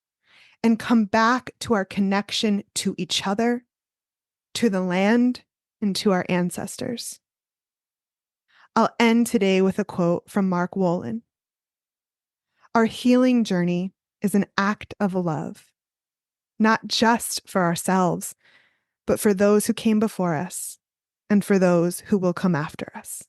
and come back to our connection to each other, to the land, and to our ancestors. I'll end today with a quote from Mark Wolin. Our healing journey is an act of love, not just for ourselves, but for those who came before us and for those who will come after us.